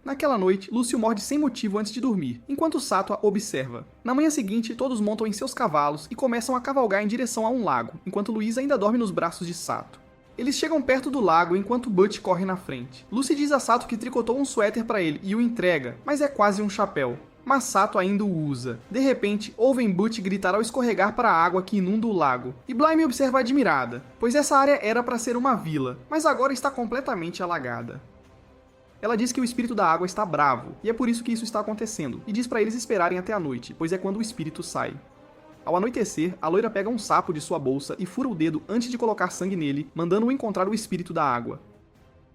Naquela noite, Lúcio morde sem motivo antes de dormir, enquanto Sato a observa. Na manhã seguinte, todos montam em seus cavalos e começam a cavalgar em direção a um lago, enquanto Luiz ainda dorme nos braços de Sato. Eles chegam perto do lago enquanto Butch corre na frente. Lucy diz a Sato que tricotou um suéter para ele e o entrega, mas é quase um chapéu. Mas Sato ainda o usa. De repente, ouvem Butch gritar ao escorregar para a água que inunda o lago. E Blyme observa admirada, pois essa área era para ser uma vila, mas agora está completamente alagada. Ela diz que o espírito da água está bravo, e é por isso que isso está acontecendo, e diz para eles esperarem até a noite, pois é quando o espírito sai. Ao anoitecer, a loira pega um sapo de sua bolsa e fura o dedo antes de colocar sangue nele, mandando-o encontrar o espírito da água.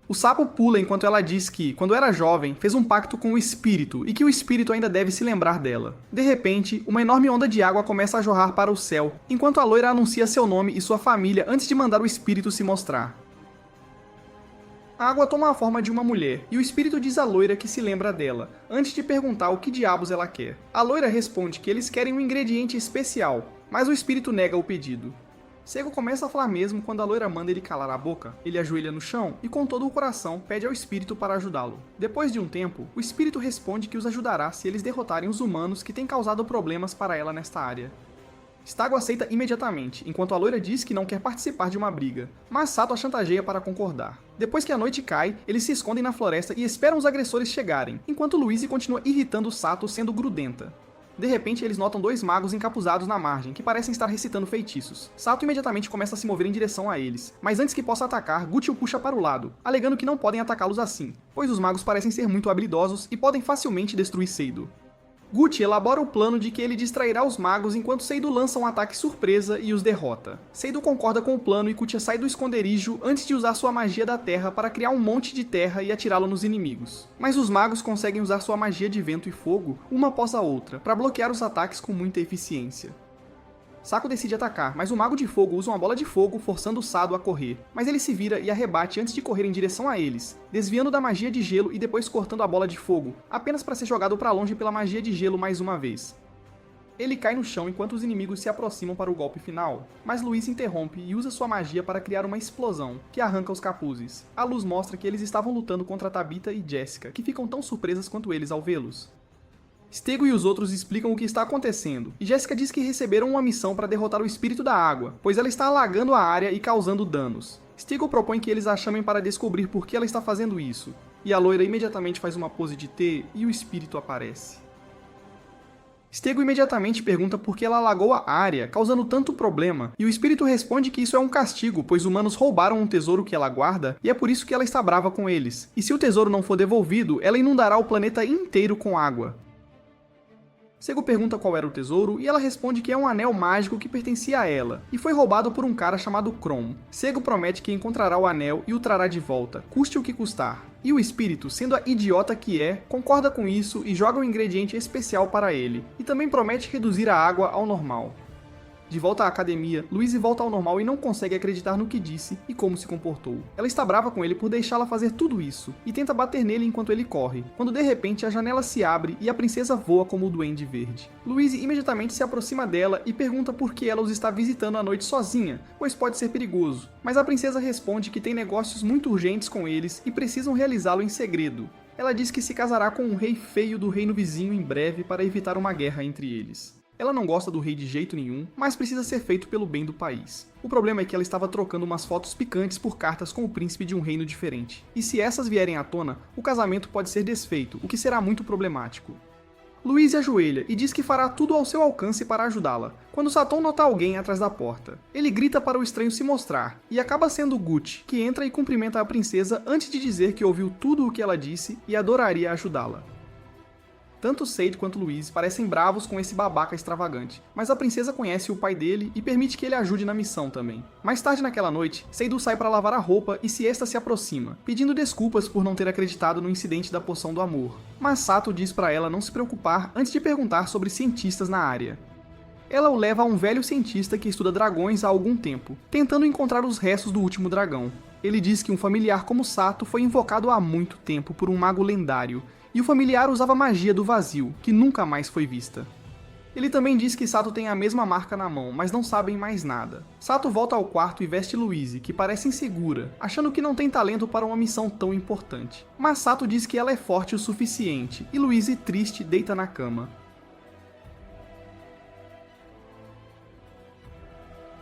O sapo pula enquanto ela diz que, quando era jovem, fez um pacto com o espírito e que o espírito ainda deve se lembrar dela. De repente, uma enorme onda de água começa a jorrar para o céu, enquanto a loira anuncia seu nome e sua família antes de mandar o espírito se mostrar. A água toma a forma de uma mulher, e o espírito diz à loira que se lembra dela, antes de perguntar o que diabos ela quer. A loira responde que eles querem um ingrediente especial, mas o espírito nega o pedido. Seigo começa a falar mesmo quando a loira manda ele calar a boca. Ele ajoelha no chão e com todo o coração pede ao espírito para ajudá-lo. Depois de um tempo, o espírito responde que os ajudará se eles derrotarem os humanos que têm causado problemas para ela nesta área. Stago aceita imediatamente, enquanto a loira diz que não quer participar de uma briga, mas Sato a chantageia para concordar. Depois que a noite cai, eles se escondem na floresta e esperam os agressores chegarem, enquanto Louise continua irritando Sato sendo grudenta. De repente, eles notam dois magos encapuzados na margem, que parecem estar recitando feitiços. Sato imediatamente começa a se mover em direção a eles, mas antes que possa atacar, Gucci o puxa para o lado, alegando que não podem atacá-los assim, pois os magos parecem ser muito habilidosos e podem facilmente destruir Seido. Gucci elabora o plano de que ele distrairá os magos enquanto Seido lança um ataque surpresa e os derrota. Seido concorda com o plano e Kutia sai do esconderijo antes de usar sua magia da terra para criar um monte de terra e atirá-lo nos inimigos. Mas os magos conseguem usar sua magia de vento e fogo, uma após a outra, para bloquear os ataques com muita eficiência. Sako decide atacar, mas o Mago de Fogo usa uma bola de fogo, forçando Sado a correr. Mas ele se vira e a rebate antes de correr em direção a eles, desviando da magia de gelo e depois cortando a bola de fogo, apenas para ser jogado para longe pela magia de gelo mais uma vez. Ele cai no chão enquanto os inimigos se aproximam para o golpe final, mas Luiz interrompe e usa sua magia para criar uma explosão, que arranca os capuzes. A luz mostra que eles estavam lutando contra Tabitha e Jessica, que ficam tão surpresas quanto eles ao vê-los. Stego e os outros explicam o que está acontecendo, e Jessica diz que receberam uma missão para derrotar o espírito da água, pois ela está alagando a área e causando danos. Stego propõe que eles a chamem para descobrir por que ela está fazendo isso, e a loira imediatamente faz uma pose de T e o espírito aparece. Stego imediatamente pergunta por que ela alagou a área, causando tanto problema, e o espírito responde que isso é um castigo, pois humanos roubaram um tesouro que ela guarda, e é por isso que ela está brava com eles. E se o tesouro não for devolvido, ela inundará o planeta inteiro com água. Sego pergunta qual era o tesouro e ela responde que é um anel mágico que pertencia a ela, e foi roubado por um cara chamado Krom. Sego promete que encontrará o anel e o trará de volta, custe o que custar. E o espírito, sendo a idiota que é, concorda com isso e joga um ingrediente especial para ele, e também promete reduzir a água ao normal. De volta à academia, Louise volta ao normal e não consegue acreditar no que disse e como se comportou. Ela está brava com ele por deixá-la fazer tudo isso, e tenta bater nele enquanto ele corre, quando de repente a janela se abre e a princesa voa como o Duende Verde. Louise imediatamente se aproxima dela e pergunta por que ela os está visitando à noite sozinha, pois pode ser perigoso, mas a princesa responde que tem negócios muito urgentes com eles e precisam realizá-lo em segredo. Ela diz que se casará com um rei feio do reino vizinho em breve para evitar uma guerra entre eles. Ela não gosta do rei de jeito nenhum, mas precisa ser feito pelo bem do país. O problema é que ela estava trocando umas fotos picantes por cartas com o príncipe de um reino diferente. E se essas vierem à tona, o casamento pode ser desfeito, o que será muito problemático. Louise ajoelha e diz que fará tudo ao seu alcance para ajudá-la, quando Saton nota alguém atrás da porta. Ele grita para o estranho se mostrar, e acaba sendo Gucci, que entra e cumprimenta a princesa antes de dizer que ouviu tudo o que ela disse e adoraria ajudá-la. Tanto Sade quanto Louise parecem bravos com esse babaca extravagante, mas a princesa conhece o pai dele e permite que ele ajude na missão também. Mais tarde naquela noite, Seidu sai para lavar a roupa e Siesta se aproxima, pedindo desculpas por não ter acreditado no incidente da poção do amor. Mas Sato diz para ela não se preocupar antes de perguntar sobre cientistas na área. Ela o leva a um velho cientista que estuda dragões há algum tempo, tentando encontrar os restos do último dragão. Ele diz que um familiar como Sato foi invocado há muito tempo por um mago lendário, e o familiar usava magia do vazio, que nunca mais foi vista. Ele também diz que Sato tem a mesma marca na mão, mas não sabem mais nada. Sato volta ao quarto e veste Louise, que parece insegura, achando que não tem talento para uma missão tão importante. Mas Sato diz que ela é forte o suficiente, e Louise, triste, deita na cama.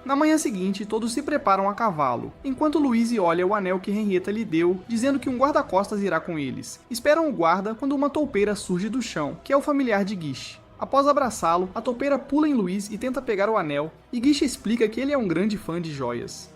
Na manhã seguinte, todos se preparam a cavalo, enquanto Louise olha o anel que Henrietta lhe deu, dizendo que um guarda-costas irá com eles. Esperam o guarda quando uma toupeira surge do chão, que é o familiar de Gish. Após abraçá-lo, a toupeira pula em Louise e tenta pegar o anel, e Gish explica que ele é um grande fã de joias.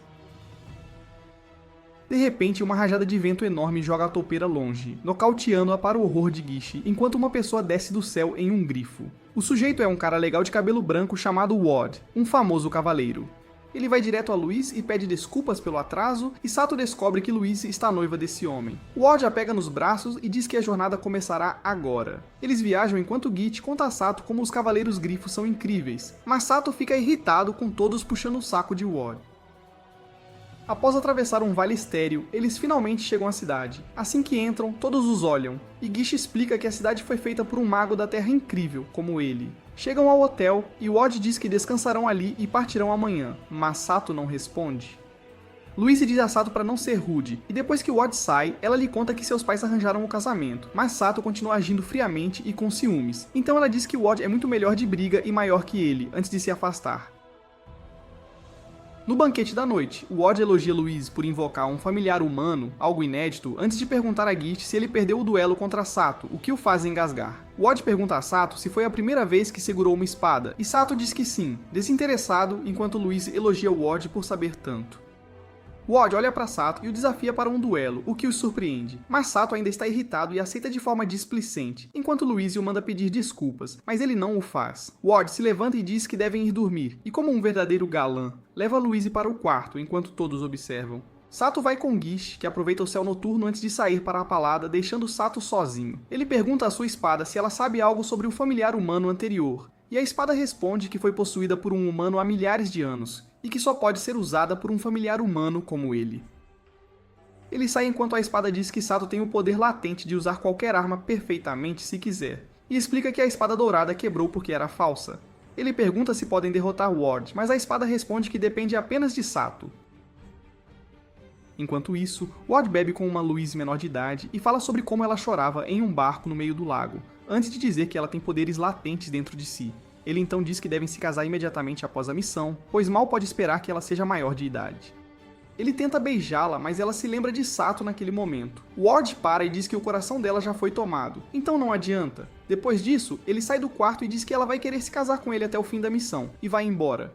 De repente, uma rajada de vento enorme joga a toupeira longe, nocauteando-a para o horror de Gish, enquanto uma pessoa desce do céu em um grifo. O sujeito é um cara legal de cabelo branco chamado Ward, um famoso cavaleiro. Ele vai direto a Louise e pede desculpas pelo atraso, e Sato descobre que Louise está noiva desse homem. Ward a pega nos braços e diz que a jornada começará agora. Eles viajam enquanto Git conta a Sato como os cavaleiros grifos são incríveis, mas Sato fica irritado com todos puxando o saco de Ward. Após atravessar um vale estéril, eles finalmente chegam à cidade. Assim que entram, todos os olham, e Gish explica que a cidade foi feita por um mago da Terra incrível, como ele. Chegam ao hotel, e Ward diz que descansarão ali e partirão amanhã, mas Sato não responde. Louise diz a Sato para não ser rude, e depois que Ward sai, ela lhe conta que seus pais arranjaram o casamento, mas Sato continua agindo friamente e com ciúmes, então ela diz que Ward é muito melhor de briga e maior que ele, antes de se afastar. No banquete da noite, Ward elogia Louise por invocar um familiar humano, algo inédito, antes de perguntar a Gist se ele perdeu o duelo contra Sato, o que o faz engasgar. Ward pergunta a Sato se foi a primeira vez que segurou uma espada, e Sato diz que sim, desinteressado, enquanto Louise elogia Ward por saber tanto. Ward olha para Sato e o desafia para um duelo, o que o surpreende. Mas Sato ainda está irritado e aceita de forma displicente, enquanto Louise o manda pedir desculpas, mas ele não o faz. Ward se levanta e diz que devem ir dormir, e como um verdadeiro galã, leva Louise para o quarto enquanto todos observam. Sato vai com Gist, que aproveita o céu noturno antes de sair para a palada, deixando Sato sozinho. Ele pergunta à sua espada se ela sabe algo sobre o familiar humano anterior, e a espada responde que foi possuída por um humano há milhares de anos, e que só pode ser usada por um familiar humano como ele. Ele sai enquanto a espada diz que Sato tem o poder latente de usar qualquer arma perfeitamente se quiser, e explica que a espada dourada quebrou porque era falsa. Ele pergunta se podem derrotar Ward, mas a espada responde que depende apenas de Sato. Enquanto isso, Ward bebe com uma Louise menor de idade e fala sobre como ela chorava em um barco no meio do lago, antes de dizer que ela tem poderes latentes dentro de si. Ele então diz que devem se casar imediatamente após a missão, pois mal pode esperar que ela seja maior de idade. Ele tenta beijá-la, mas ela se lembra de Sato naquele momento. Ward para e diz que o coração dela já foi tomado, então não adianta. Depois disso, ele sai do quarto e diz que ela vai querer se casar com ele até o fim da missão, e vai embora.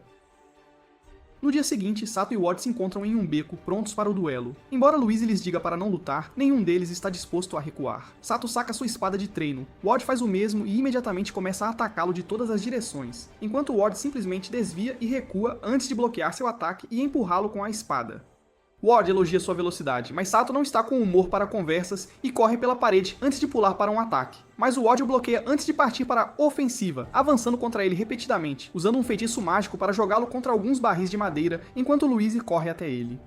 No dia seguinte, Sato e Ward se encontram em um beco, prontos para o duelo. Embora Louise lhes diga para não lutar, nenhum deles está disposto a recuar. Sato saca sua espada de treino, Ward faz o mesmo e imediatamente começa a atacá-lo de todas as direções, enquanto Ward simplesmente desvia e recua antes de bloquear seu ataque e empurrá-lo com a espada. Ward elogia sua velocidade, mas Sato não está com humor para conversas e corre pela parede antes de pular para um ataque. Mas o Ward o bloqueia antes de partir para a ofensiva, avançando contra ele repetidamente, usando um feitiço mágico para jogá-lo contra alguns barris de madeira, enquanto Louise corre até ele.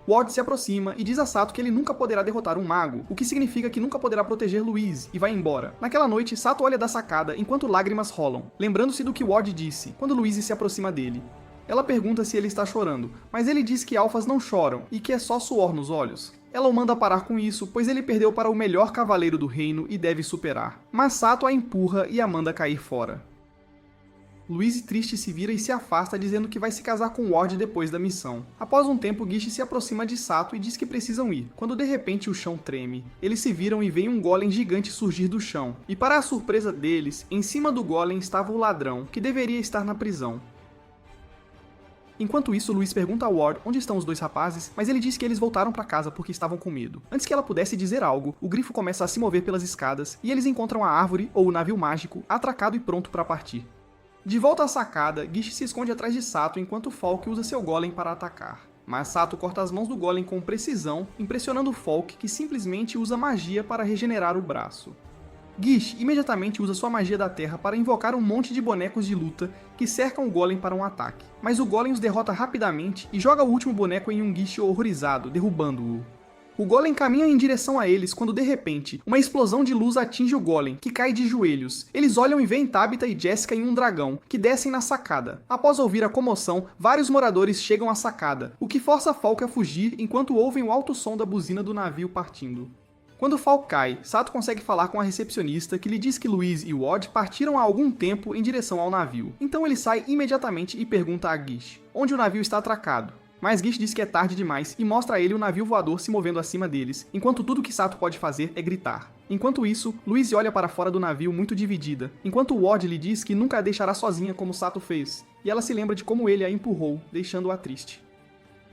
Ward se aproxima e diz a Sato que ele nunca poderá derrotar um mago, o que significa que nunca poderá proteger Louise, e vai embora. Naquela noite, Sato olha da sacada enquanto lágrimas rolam, lembrando-se do que Ward disse, quando Louise se aproxima dele. Ela pergunta se ele está chorando, mas ele diz que alfas não choram e que é só suor nos olhos. Ela o manda parar com isso, pois ele perdeu para o melhor cavaleiro do reino e deve superar. Mas Sato a empurra e a manda cair fora. Louise triste se vira e se afasta, dizendo que vai se casar com Ward depois da missão. Após um tempo, Gist se aproxima de Sato e diz que precisam ir, quando de repente o chão treme. Eles se viram e veem um golem gigante surgir do chão. E para a surpresa deles, em cima do golem estava o ladrão, que deveria estar na prisão. Enquanto isso, Louise pergunta a Ward onde estão os dois rapazes, mas ele diz que eles voltaram para casa porque estavam com medo. Antes que ela pudesse dizer algo, o grifo começa a se mover pelas escadas e eles encontram a árvore, ou o navio mágico, atracado e pronto para partir. De volta à sacada, Gist se esconde atrás de Sato enquanto Falk usa seu golem para atacar. Mas Sato corta as mãos do golem com precisão, impressionando Falk, que simplesmente usa magia para regenerar o braço. Gist imediatamente usa sua magia da terra para invocar um monte de bonecos de luta que cercam o golem para um ataque, mas o golem os derrota rapidamente e joga o último boneco em um Gist horrorizado, derrubando-o. O golem caminha em direção a eles quando de repente, uma explosão de luz atinge o golem, que cai de joelhos. Eles olham e veem Tabitha e Jessica em um dragão, que descem na sacada. Após ouvir a comoção, vários moradores chegam à sacada, o que força Falk a fugir enquanto ouvem o alto som da buzina do navio partindo. Quando Falk cai, Sato consegue falar com a recepcionista, que lhe diz que Louise e Ward partiram há algum tempo em direção ao navio. Então ele sai imediatamente e pergunta a Gist onde o navio está atracado. Mas Gist diz que é tarde demais e mostra a ele o navio voador se movendo acima deles, enquanto tudo que Sato pode fazer é gritar. Enquanto isso, Louise olha para fora do navio muito dividida, enquanto Ward lhe diz que nunca a deixará sozinha como Sato fez, e ela se lembra de como ele a empurrou, deixando-a triste.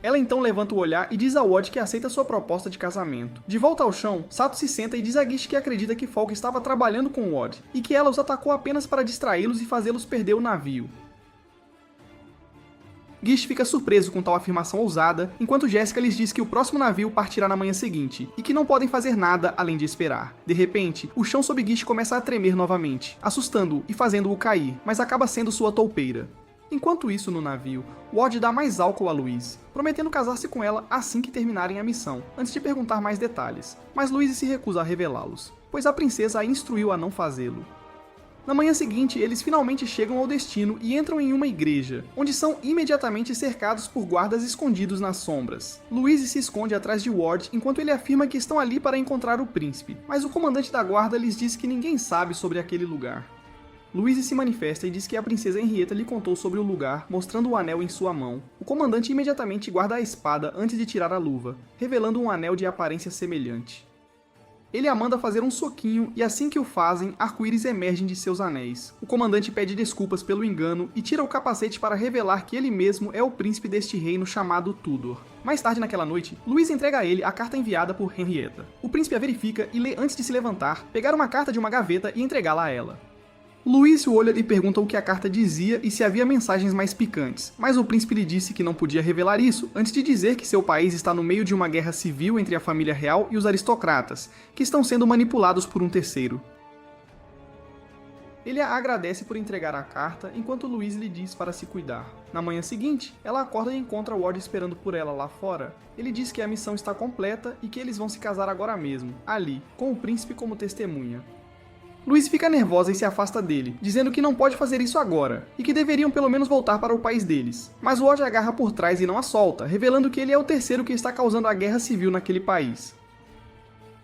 Ela então levanta o olhar e diz a Ward que aceita sua proposta de casamento. De volta ao chão, Sato se senta e diz a Gist que acredita que Falk estava trabalhando com Ward, e que ela os atacou apenas para distraí-los e fazê-los perder o navio. Gist fica surpreso com tal afirmação ousada, enquanto Jessica lhes diz que o próximo navio partirá na manhã seguinte, e que não podem fazer nada além de esperar. De repente, o chão sob Gist começa a tremer novamente, assustando-o e fazendo-o cair, mas acaba sendo sua toupeira. Enquanto isso, no navio, Ward dá mais álcool a Louise, prometendo casar-se com ela assim que terminarem a missão, antes de perguntar mais detalhes. Mas Louise se recusa a revelá-los, pois a princesa a instruiu a não fazê-lo. Na manhã seguinte, eles finalmente chegam ao destino e entram em uma igreja, onde são imediatamente cercados por guardas escondidos nas sombras. Louise se esconde atrás de Ward enquanto ele afirma que estão ali para encontrar o príncipe, mas o comandante da guarda lhes diz que ninguém sabe sobre aquele lugar. Louise se manifesta e diz que a princesa Henrietta lhe contou sobre o lugar, mostrando o anel em sua mão. O comandante imediatamente guarda a espada antes de tirar a luva, revelando um anel de aparência semelhante. Ele a manda fazer um soquinho e assim que o fazem, arco-íris emergem de seus anéis. O comandante pede desculpas pelo engano e tira o capacete para revelar que ele mesmo é o príncipe deste reino chamado Tudor. Mais tarde naquela noite, Louise entrega a ele a carta enviada por Henrietta. O príncipe a verifica e lê antes de se levantar, pegar uma carta de uma gaveta e entregá-la a ela. Louise o olha e pergunta o que a carta dizia e se havia mensagens mais picantes, mas o príncipe lhe disse que não podia revelar isso, antes de dizer que seu país está no meio de uma guerra civil entre a família real e os aristocratas, que estão sendo manipulados por um terceiro. Ele a agradece por entregar a carta, enquanto Louise lhe diz para se cuidar. Na manhã seguinte, ela acorda e encontra Ward esperando por ela lá fora. Ele diz que a missão está completa e que eles vão se casar agora mesmo, ali, com o príncipe como testemunha. Louise fica nervosa e se afasta dele, dizendo que não pode fazer isso agora, e que deveriam pelo menos voltar para o país deles. Mas Ward a agarra por trás e não a solta, revelando que ele é o terceiro que está causando a guerra civil naquele país.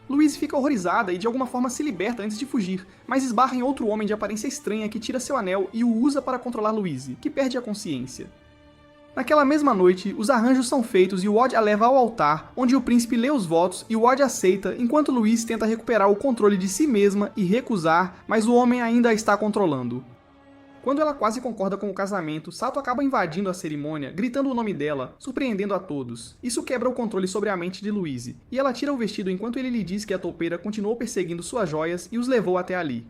Louise fica horrorizada e de alguma forma se liberta antes de fugir, mas esbarra em outro homem de aparência estranha que tira seu anel e o usa para controlar Louise, que perde a consciência. Naquela mesma noite, os arranjos são feitos e Ward a leva ao altar, onde o príncipe lê os votos e Ward aceita, enquanto Louise tenta recuperar o controle de si mesma e recusar, mas o homem ainda a está controlando. Quando ela quase concorda com o casamento, Sato acaba invadindo a cerimônia, gritando o nome dela, surpreendendo a todos. Isso quebra o controle sobre a mente de Louise, e ela tira o vestido enquanto ele lhe diz que a toupeira continuou perseguindo suas joias e os levou até ali.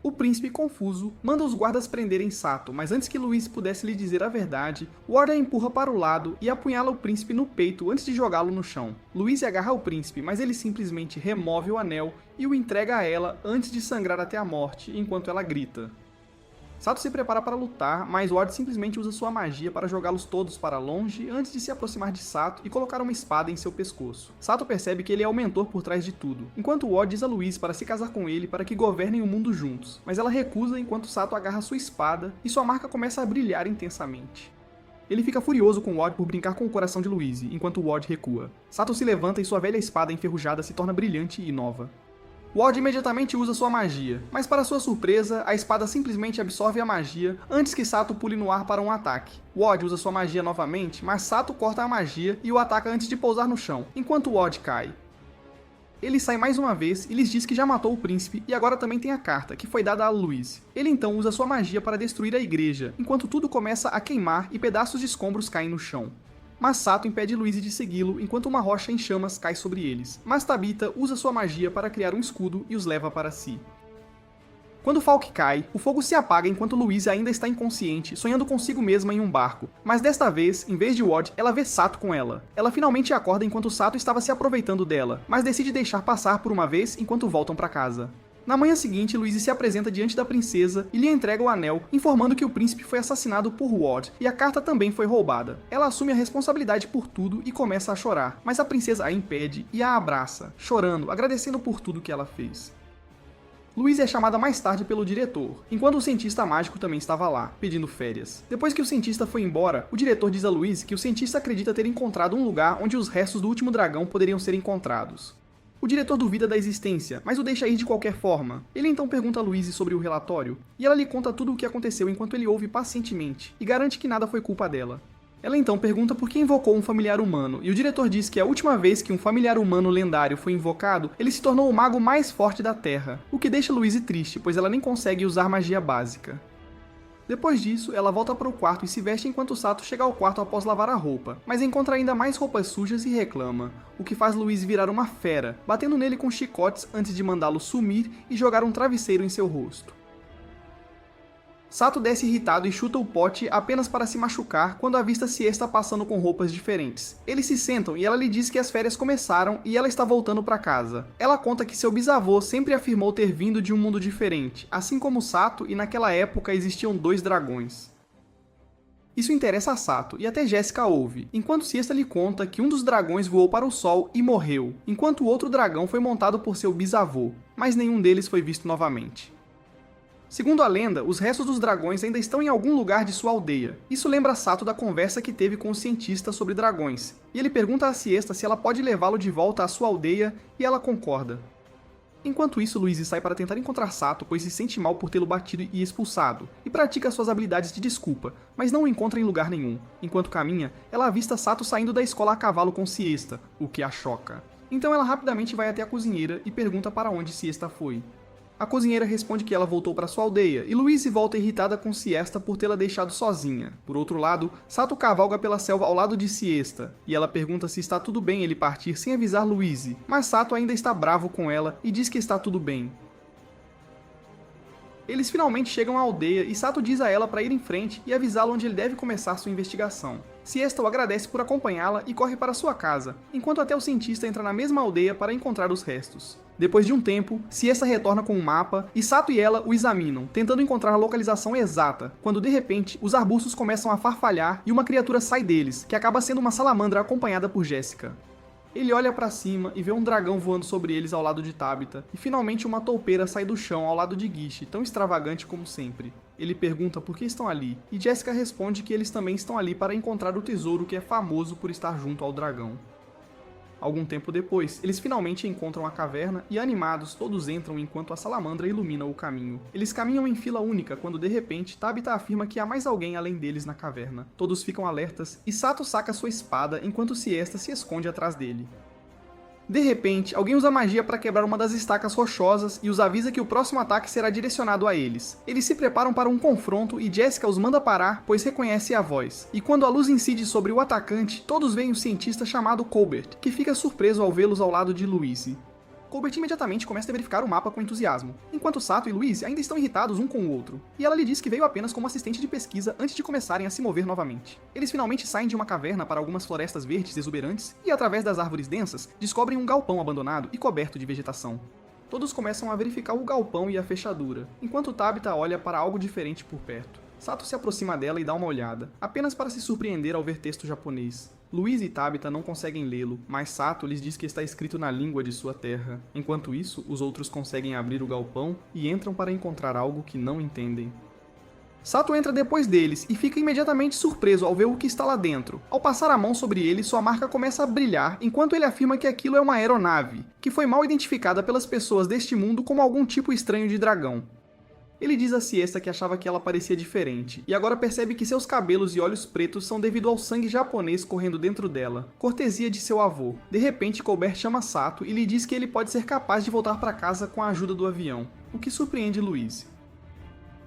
O príncipe, confuso, manda os guardas prenderem Sato, mas antes que Louise pudesse lhe dizer a verdade, Ward a empurra para o lado e apunhala o príncipe no peito antes de jogá-lo no chão. Louise agarra o príncipe, mas ele simplesmente remove o anel e o entrega a ela antes de sangrar até a morte, enquanto ela grita. Sato se prepara para lutar, mas Ward simplesmente usa sua magia para jogá-los todos para longe antes de se aproximar de Sato e colocar uma espada em seu pescoço. Sato percebe que ele é o mentor por trás de tudo, enquanto Ward diz a Louise para se casar com ele para que governem o mundo juntos, mas ela recusa enquanto Sato agarra sua espada e sua marca começa a brilhar intensamente. Ele fica furioso com Ward por brincar com o coração de Louise, enquanto Ward recua. Sato se levanta e sua velha espada enferrujada se torna brilhante e nova. Ward imediatamente usa sua magia, mas para sua surpresa, a espada simplesmente absorve a magia antes que Sato pule no ar para um ataque. Ward usa sua magia novamente, mas Sato corta a magia e o ataca antes de pousar no chão, enquanto Ward cai. Ele sai mais uma vez e lhes diz que já matou o príncipe e agora também tem a carta, que foi dada a Louise. Ele então usa sua magia para destruir a igreja, enquanto tudo começa a queimar e pedaços de escombros caem no chão. Mas Sato impede Louise de segui-lo enquanto uma rocha em chamas cai sobre eles. Mas Tabitha usa sua magia para criar um escudo e os leva para si. Quando Falk cai, o fogo se apaga enquanto Louise ainda está inconsciente, sonhando consigo mesma em um barco. Mas desta vez, em vez de Ward, ela vê Sato com ela. Ela finalmente acorda enquanto Sato estava se aproveitando dela, mas decide deixar passar por uma vez enquanto voltam para casa. Na manhã seguinte, Louise se apresenta diante da princesa e lhe entrega o anel, informando que o príncipe foi assassinado por Ward e a carta também foi roubada. Ela assume a responsabilidade por tudo e começa a chorar, mas a princesa a impede e a abraça, chorando, agradecendo por tudo que ela fez. Louise é chamada mais tarde pelo diretor, enquanto o cientista mágico também estava lá, pedindo férias. Depois que o cientista foi embora, o diretor diz a Louise que o cientista acredita ter encontrado um lugar onde os restos do último dragão poderiam ser encontrados. O diretor duvida da existência, mas o deixa ir de qualquer forma. Ele então pergunta a Louise sobre o relatório, e ela lhe conta tudo o que aconteceu enquanto ele ouve pacientemente, e garante que nada foi culpa dela. Ela então pergunta por que invocou um familiar humano, e o diretor diz que a última vez que um familiar humano lendário foi invocado, ele se tornou o mago mais forte da Terra, o que deixa Louise triste, pois ela nem consegue usar magia básica. Depois disso, ela volta para o quarto e se veste enquanto Sato chega ao quarto após lavar a roupa, mas encontra ainda mais roupas sujas e reclama, o que faz Louise virar uma fera, batendo nele com chicotes antes de mandá-lo sumir e jogar um travesseiro em seu rosto. Sato desce irritado e chuta o pote apenas para se machucar quando avista Siesta passando com roupas diferentes. Eles se sentam e ela lhe diz que as férias começaram e ela está voltando para casa. Ela conta que seu bisavô sempre afirmou ter vindo de um mundo diferente, assim como Sato, e naquela época existiam 2 dragões. Isso interessa a Sato, e até Jéssica ouve, enquanto Siesta lhe conta que um dos dragões voou para o sol e morreu, enquanto o outro dragão foi montado por seu bisavô, mas nenhum deles foi visto novamente. Segundo a lenda, os restos dos dragões ainda estão em algum lugar de sua aldeia. Isso lembra Sato da conversa que teve com o cientista sobre dragões, e ele pergunta a Siesta se ela pode levá-lo de volta à sua aldeia, e ela concorda. Enquanto isso, Louise sai para tentar encontrar Sato, pois se sente mal por tê-lo batido e expulsado, e pratica suas habilidades de desculpa, mas não o encontra em lugar nenhum. Enquanto caminha, ela avista Sato saindo da escola a cavalo com Siesta, o que a choca. Então ela rapidamente vai até a cozinheira e pergunta para onde Siesta foi. A cozinheira responde que ela voltou para sua aldeia, e Louise volta irritada com Siesta por tê-la deixado sozinha. Por outro lado, Sato cavalga pela selva ao lado de Siesta, e ela pergunta se está tudo bem ele partir sem avisar Louise, mas Sato ainda está bravo com ela e diz que está tudo bem. Eles finalmente chegam à aldeia e Sato diz a ela para ir em frente e avisá-lo onde ele deve começar sua investigação. Siesta o agradece por acompanhá-la e corre para sua casa, enquanto até o cientista entra na mesma aldeia para encontrar os restos. Depois de um tempo, Siesta retorna com um mapa e Sato e ela o examinam, tentando encontrar a localização exata, quando de repente os arbustos começam a farfalhar e uma criatura sai deles, que acaba sendo uma salamandra acompanhada por Jessica. Ele olha para cima e vê um dragão voando sobre eles ao lado de Tabitha, e finalmente uma toupeira sai do chão ao lado de Gish, tão extravagante como sempre. Ele pergunta por que estão ali, e Jessica responde que eles também estão ali para encontrar o tesouro que é famoso por estar junto ao dragão. Algum tempo depois, eles finalmente encontram a caverna e, animados, todos entram enquanto a salamandra ilumina o caminho. Eles caminham em fila única quando, de repente, Tabitha afirma que há mais alguém além deles na caverna. Todos ficam alertas e Sato saca sua espada enquanto Siesta se esconde atrás dele. De repente, alguém usa magia para quebrar uma das estacas rochosas e os avisa que o próximo ataque será direcionado a eles. Eles se preparam para um confronto e Jessica os manda parar, pois reconhece a voz. E quando a luz incide sobre o atacante, todos veem um cientista chamado Colbert, que fica surpreso ao vê-los ao lado de Louise. Colbert imediatamente começa a verificar o mapa com entusiasmo, enquanto Sato e Louise ainda estão irritados um com o outro, e ela lhe diz que veio apenas como assistente de pesquisa antes de começarem a se mover novamente. Eles finalmente saem de uma caverna para algumas florestas verdes exuberantes e, através das árvores densas, descobrem um galpão abandonado e coberto de vegetação. Todos começam a verificar o galpão e a fechadura, enquanto Tabitha olha para algo diferente por perto. Sato se aproxima dela e dá uma olhada, apenas para se surpreender ao ver texto japonês. Louise e Tabitha não conseguem lê-lo, mas Sato lhes diz que está escrito na língua de sua terra. Enquanto isso, os outros conseguem abrir o galpão e entram para encontrar algo que não entendem. Sato entra depois deles e fica imediatamente surpreso ao ver o que está lá dentro. Ao passar a mão sobre ele, sua marca começa a brilhar, enquanto ele afirma que aquilo é uma aeronave, que foi mal identificada pelas pessoas deste mundo como algum tipo estranho de dragão. Ele diz a Siesta que achava que ela parecia diferente, e agora percebe que seus cabelos e olhos pretos são devido ao sangue japonês correndo dentro dela, cortesia de seu avô. De repente, Colbert chama Sato e lhe diz que ele pode ser capaz de voltar para casa com a ajuda do avião, o que surpreende Louise.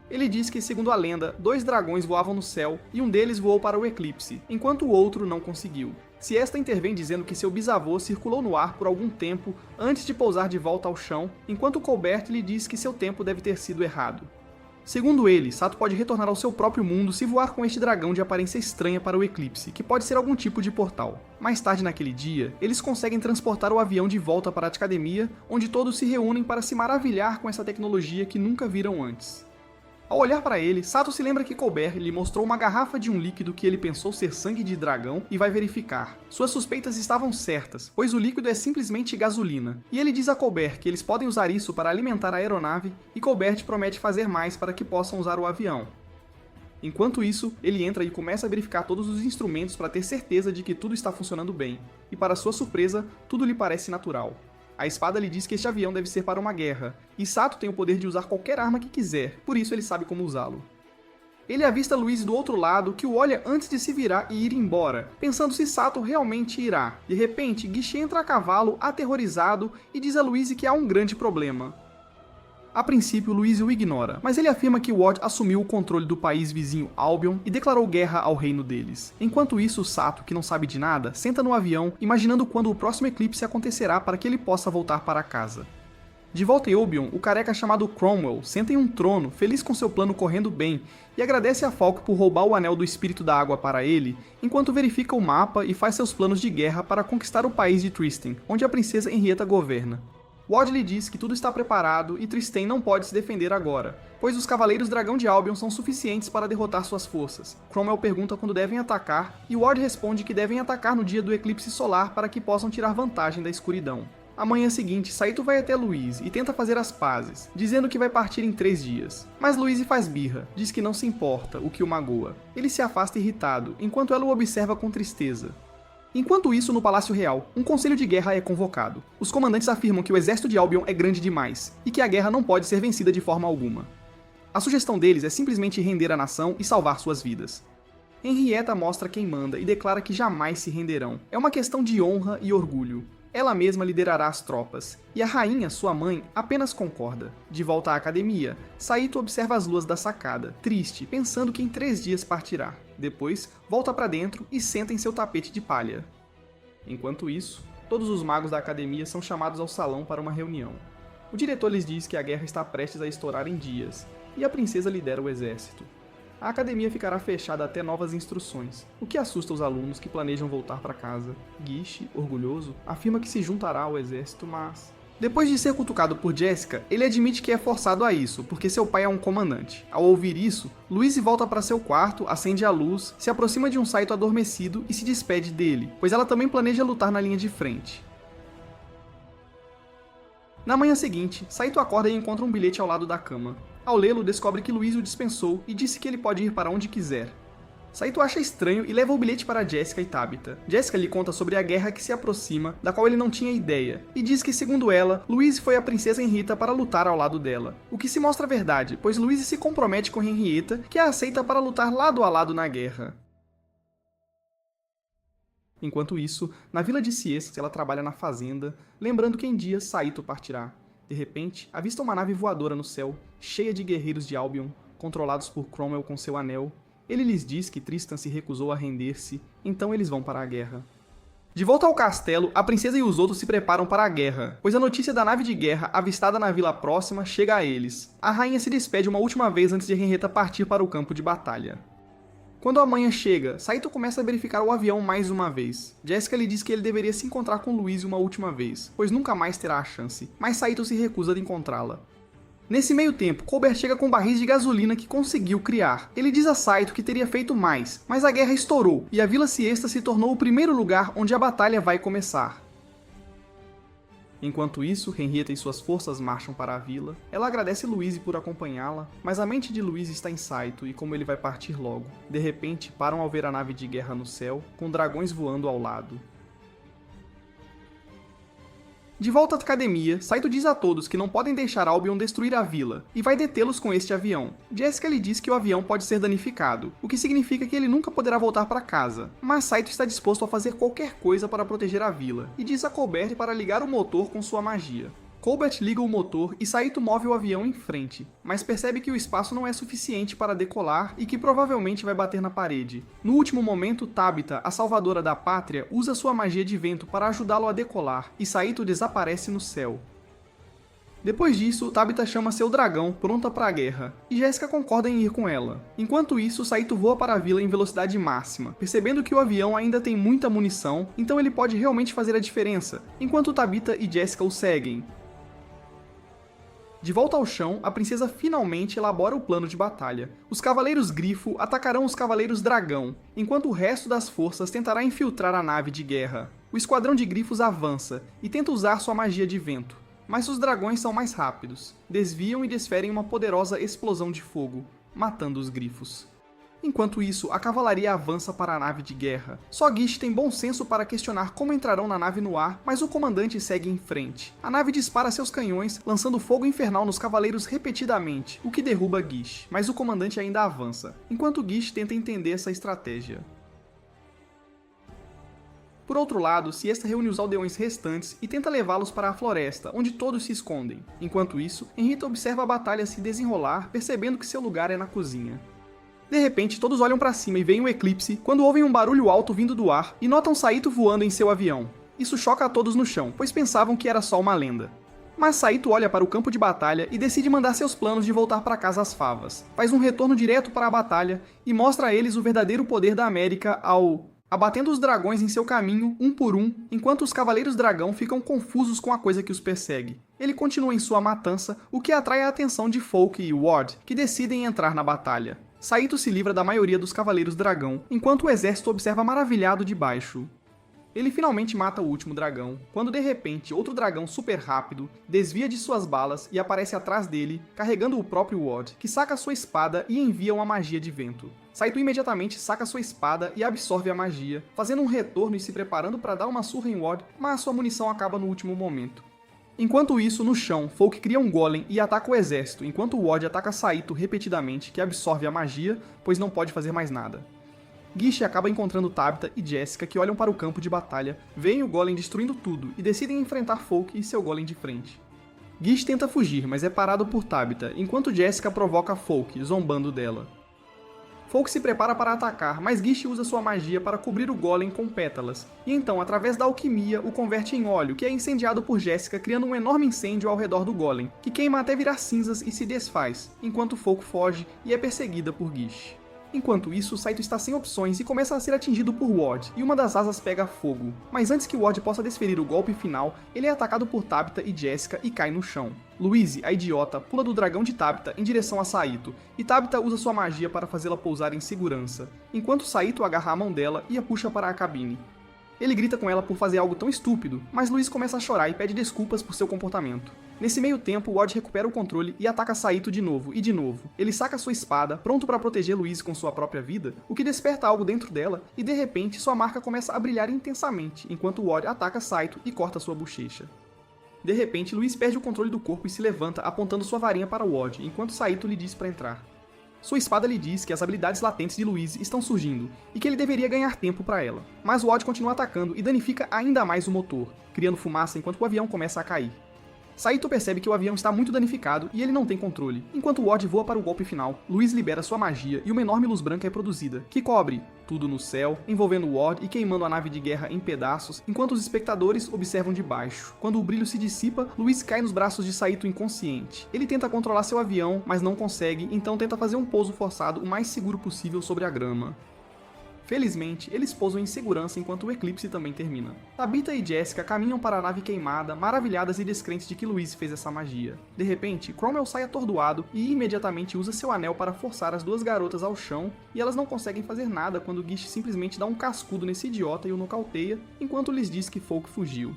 Ele diz que, segundo a lenda, 2 dragões voavam no céu e um deles voou para o eclipse, enquanto o outro não conseguiu. Siesta intervém dizendo que seu bisavô circulou no ar por algum tempo antes de pousar de volta ao chão, enquanto Colbert lhe diz que seu tempo deve ter sido errado. Segundo ele, Sato pode retornar ao seu próprio mundo se voar com este dragão de aparência estranha para o eclipse, que pode ser algum tipo de portal. Mais tarde naquele dia, eles conseguem transportar o avião de volta para a academia, onde todos se reúnem para se maravilhar com essa tecnologia que nunca viram antes. Ao olhar para ele, Sato se lembra que Colbert lhe mostrou uma garrafa de um líquido que ele pensou ser sangue de dragão e vai verificar. Suas suspeitas estavam certas, pois o líquido é simplesmente gasolina. E ele diz a Colbert que eles podem usar isso para alimentar a aeronave e Colbert promete fazer mais para que possam usar o avião. Enquanto isso, ele entra e começa a verificar todos os instrumentos para ter certeza de que tudo está funcionando bem. E para sua surpresa, tudo lhe parece natural. A espada lhe diz que este avião deve ser para uma guerra, e Sato tem o poder de usar qualquer arma que quiser, por isso ele sabe como usá-lo. Ele avista Louise do outro lado, que o olha antes de se virar e ir embora, pensando se Sato realmente irá. De repente, Gish entra a cavalo, aterrorizado, e diz a Louise que há um grande problema. A princípio, Louise o ignora, mas ele afirma que Ward assumiu o controle do país vizinho Albion e declarou guerra ao reino deles. Enquanto isso, Sato, que não sabe de nada, senta no avião, imaginando quando o próximo eclipse acontecerá para que ele possa voltar para casa. De volta em Albion, o careca chamado Cromwell senta em um trono, feliz com seu plano correndo bem, e agradece a Falk por roubar o Anel do Espírito da Água para ele, enquanto verifica o mapa e faz seus planos de guerra para conquistar o país de Tristen, onde a princesa Henrietta governa. Ward lhe diz que tudo está preparado e Tristen não pode se defender agora, pois os Cavaleiros Dragão de Albion são suficientes para derrotar suas forças. Cromwell pergunta quando devem atacar, e Ward responde que devem atacar no dia do eclipse solar para que possam tirar vantagem da escuridão. Na manhã seguinte, Saito vai até Louise e tenta fazer as pazes, dizendo que vai partir em 3 dias. Mas Louise faz birra, diz que não se importa, o que o magoa. Ele se afasta irritado, enquanto ela o observa com tristeza. Enquanto isso, no Palácio Real, um conselho de guerra é convocado. Os comandantes afirmam que o exército de Albion é grande demais, e que a guerra não pode ser vencida de forma alguma. A sugestão deles é simplesmente render a nação e salvar suas vidas. Henrietta mostra quem manda e declara que jamais se renderão. É uma questão de honra e orgulho. Ela mesma liderará as tropas, e a rainha, sua mãe, apenas concorda. De volta à academia, Saito observa as luas da sacada, triste, pensando que em 3 dias partirá. Depois, volta para dentro e senta em seu tapete de palha. Enquanto isso, todos os magos da academia são chamados ao salão para uma reunião. O diretor lhes diz que a guerra está prestes a estourar em dias, e a princesa lidera o exército. A academia ficará fechada até novas instruções, o que assusta os alunos que planejam voltar para casa. Gish, orgulhoso, afirma que se juntará ao exército, mas... Depois de ser cutucado por Jessica, ele admite que é forçado a isso, porque seu pai é um comandante. Ao ouvir isso, Louise volta para seu quarto, acende a luz, se aproxima de um Saito adormecido e se despede dele, pois ela também planeja lutar na linha de frente. Na manhã seguinte, Saito acorda e encontra um bilhete ao lado da cama. Ao lê-lo, descobre que Louise o dispensou e disse que ele pode ir para onde quiser. Saito acha estranho e leva o bilhete para Jessica e Tabitha. Jessica lhe conta sobre a guerra que se aproxima, da qual ele não tinha ideia, e diz que, segundo ela, Louise foi a princesa Henrietta para lutar ao lado dela. O que se mostra verdade, pois Louise se compromete com Henrietta, que a aceita para lutar lado a lado na guerra. Enquanto isso, na vila de Siesta, ela trabalha na fazenda, lembrando que em dias Saito partirá. De repente, avista uma nave voadora no céu, cheia de guerreiros de Albion, controlados por Cromwell com seu anel. Ele lhes diz que Tristan se recusou a render-se, então eles vão para a guerra. De volta ao castelo, a princesa e os outros se preparam para a guerra, pois a notícia da nave de guerra avistada na vila próxima chega a eles. A rainha se despede uma última vez antes de Henrietta partir para o campo de batalha. Quando a manhã chega, Saito começa a verificar o avião mais uma vez. Jessica lhe diz que ele deveria se encontrar com Louise uma última vez, pois nunca mais terá a chance, mas Saito se recusa de encontrá-la. Nesse meio tempo, Colbert chega com barris de gasolina que conseguiu criar. Ele diz a Saito que teria feito mais, mas a guerra estourou, e a Vila Siesta se tornou o primeiro lugar onde a batalha vai começar. Enquanto isso, Henrietta e suas forças marcham para a vila. Ela agradece Louise por acompanhá-la, mas a mente de Louise está em Saito e como ele vai partir logo. De repente, param ao ver a nave de guerra no céu, com dragões voando ao lado. De volta à academia, Saito diz a todos que não podem deixar Albion destruir a vila, e vai detê-los com este avião. Jessica lhe diz que o avião pode ser danificado, o que significa que ele nunca poderá voltar para casa. Mas Saito está disposto a fazer qualquer coisa para proteger a vila, e diz a Colbert para ligar o motor com sua magia. Colbert liga o motor e Saito move o avião em frente, mas percebe que o espaço não é suficiente para decolar e que provavelmente vai bater na parede. No último momento, Tabitha, a salvadora da pátria, usa sua magia de vento para ajudá-lo a decolar, e Saito desaparece no céu. Depois disso, Tabitha chama seu dragão, pronta para a guerra, e Jessica concorda em ir com ela. Enquanto isso, Saito voa para a vila em velocidade máxima, percebendo que o avião ainda tem muita munição, então ele pode realmente fazer a diferença, enquanto Tabitha e Jessica o seguem. De volta ao chão, a princesa finalmente elabora o plano de batalha. Os Cavaleiros Grifo atacarão os Cavaleiros Dragão, enquanto o resto das forças tentará infiltrar a nave de guerra. O Esquadrão de Grifos avança e tenta usar sua magia de vento, mas os dragões são mais rápidos, desviam e desferem uma poderosa explosão de fogo, matando os Grifos. Enquanto isso, a cavalaria avança para a nave de guerra. Só Gish tem bom senso para questionar como entrarão na nave no ar, mas o comandante segue em frente. A nave dispara seus canhões, lançando fogo infernal nos cavaleiros repetidamente, o que derruba Gish, mas o comandante ainda avança, enquanto Gish tenta entender essa estratégia. Por outro lado, Siesta reúne os aldeões restantes e tenta levá-los para a floresta, onde todos se escondem. Enquanto isso, Henrietta observa a batalha se desenrolar, percebendo que seu lugar é na cozinha. De repente, todos olham para cima e veem um eclipse, quando ouvem um barulho alto vindo do ar e notam Saito voando em seu avião. Isso choca a todos no chão, pois pensavam que era só uma lenda. Mas Saito olha para o campo de batalha e decide mandar seus planos de voltar para casa às favas. Faz um retorno direto para a batalha e mostra a eles o verdadeiro poder da América abatendo os dragões em seu caminho, um por um, enquanto os Cavaleiros Dragão ficam confusos com a coisa que os persegue. Ele continua em sua matança, o que atrai a atenção de Folk e Ward, que decidem entrar na batalha. Saito se livra da maioria dos Cavaleiros Dragão, enquanto o exército observa maravilhado de baixo. Ele finalmente mata o último dragão, quando de repente outro dragão super rápido desvia de suas balas e aparece atrás dele, carregando o próprio Ward, que saca sua espada e envia uma magia de vento. Saito imediatamente saca sua espada e absorve a magia, fazendo um retorno e se preparando para dar uma surra em Ward, mas sua munição acaba no último momento. Enquanto isso, no chão, Folk cria um golem e ataca o exército, enquanto Ward ataca Saito repetidamente, que absorve a magia, pois não pode fazer mais nada. Gish acaba encontrando Tabitha e Jessica, que olham para o campo de batalha, veem o golem destruindo tudo e decidem enfrentar Folk e seu golem de frente. Gish tenta fugir, mas é parado por Tabitha, enquanto Jessica provoca Folk, zombando dela. Folk se prepara para atacar, mas Gish usa sua magia para cobrir o golem com pétalas, e então, através da alquimia, o converte em óleo, que é incendiado por Jessica, criando um enorme incêndio ao redor do golem, que queima até virar cinzas e se desfaz, enquanto Folk foge e é perseguida por Gish. Enquanto isso, Saito está sem opções e começa a ser atingido por Ward, e uma das asas pega fogo. Mas antes que Ward possa desferir o golpe final, ele é atacado por Tabitha e Jessica e cai no chão. Louise, a idiota, pula do dragão de Tabitha em direção a Saito, e Tabitha usa sua magia para fazê-la pousar em segurança, enquanto Saito agarra a mão dela e a puxa para a cabine. Ele grita com ela por fazer algo tão estúpido, mas Louise começa a chorar e pede desculpas por seu comportamento. Nesse meio tempo, Ward recupera o controle e ataca Saito de novo e de novo. Ele saca sua espada, pronto para proteger Louise com sua própria vida, o que desperta algo dentro dela, e de repente sua marca começa a brilhar intensamente, enquanto Ward ataca Saito e corta sua bochecha. De repente, Louise perde o controle do corpo e se levanta, apontando sua varinha para Ward, enquanto Saito lhe diz para entrar. Sua espada lhe diz que as habilidades latentes de Louise estão surgindo, e que ele deveria ganhar tempo para ela. Mas Ward continua atacando e danifica ainda mais o motor, criando fumaça enquanto o avião começa a cair. Saito percebe que o avião está muito danificado e ele não tem controle. Enquanto Ward voa para o golpe final, Louise libera sua magia e uma enorme luz branca é produzida, que cobre tudo no céu, envolvendo Ward e queimando a nave de guerra em pedaços, enquanto os espectadores observam de baixo. Quando o brilho se dissipa, Louise cai nos braços de Saito inconsciente. Ele tenta controlar seu avião, mas não consegue, então tenta fazer um pouso forçado o mais seguro possível sobre a grama. Felizmente, eles pousam em segurança enquanto o eclipse também termina. Tabitha e Jessica caminham para a nave queimada, maravilhadas e descrentes de que Louise fez essa magia. De repente, Cromwell sai atordoado e imediatamente usa seu anel para forçar as duas garotas ao chão, e elas não conseguem fazer nada quando Gish simplesmente dá um cascudo nesse idiota e o nocauteia, enquanto lhes diz que Folk fugiu.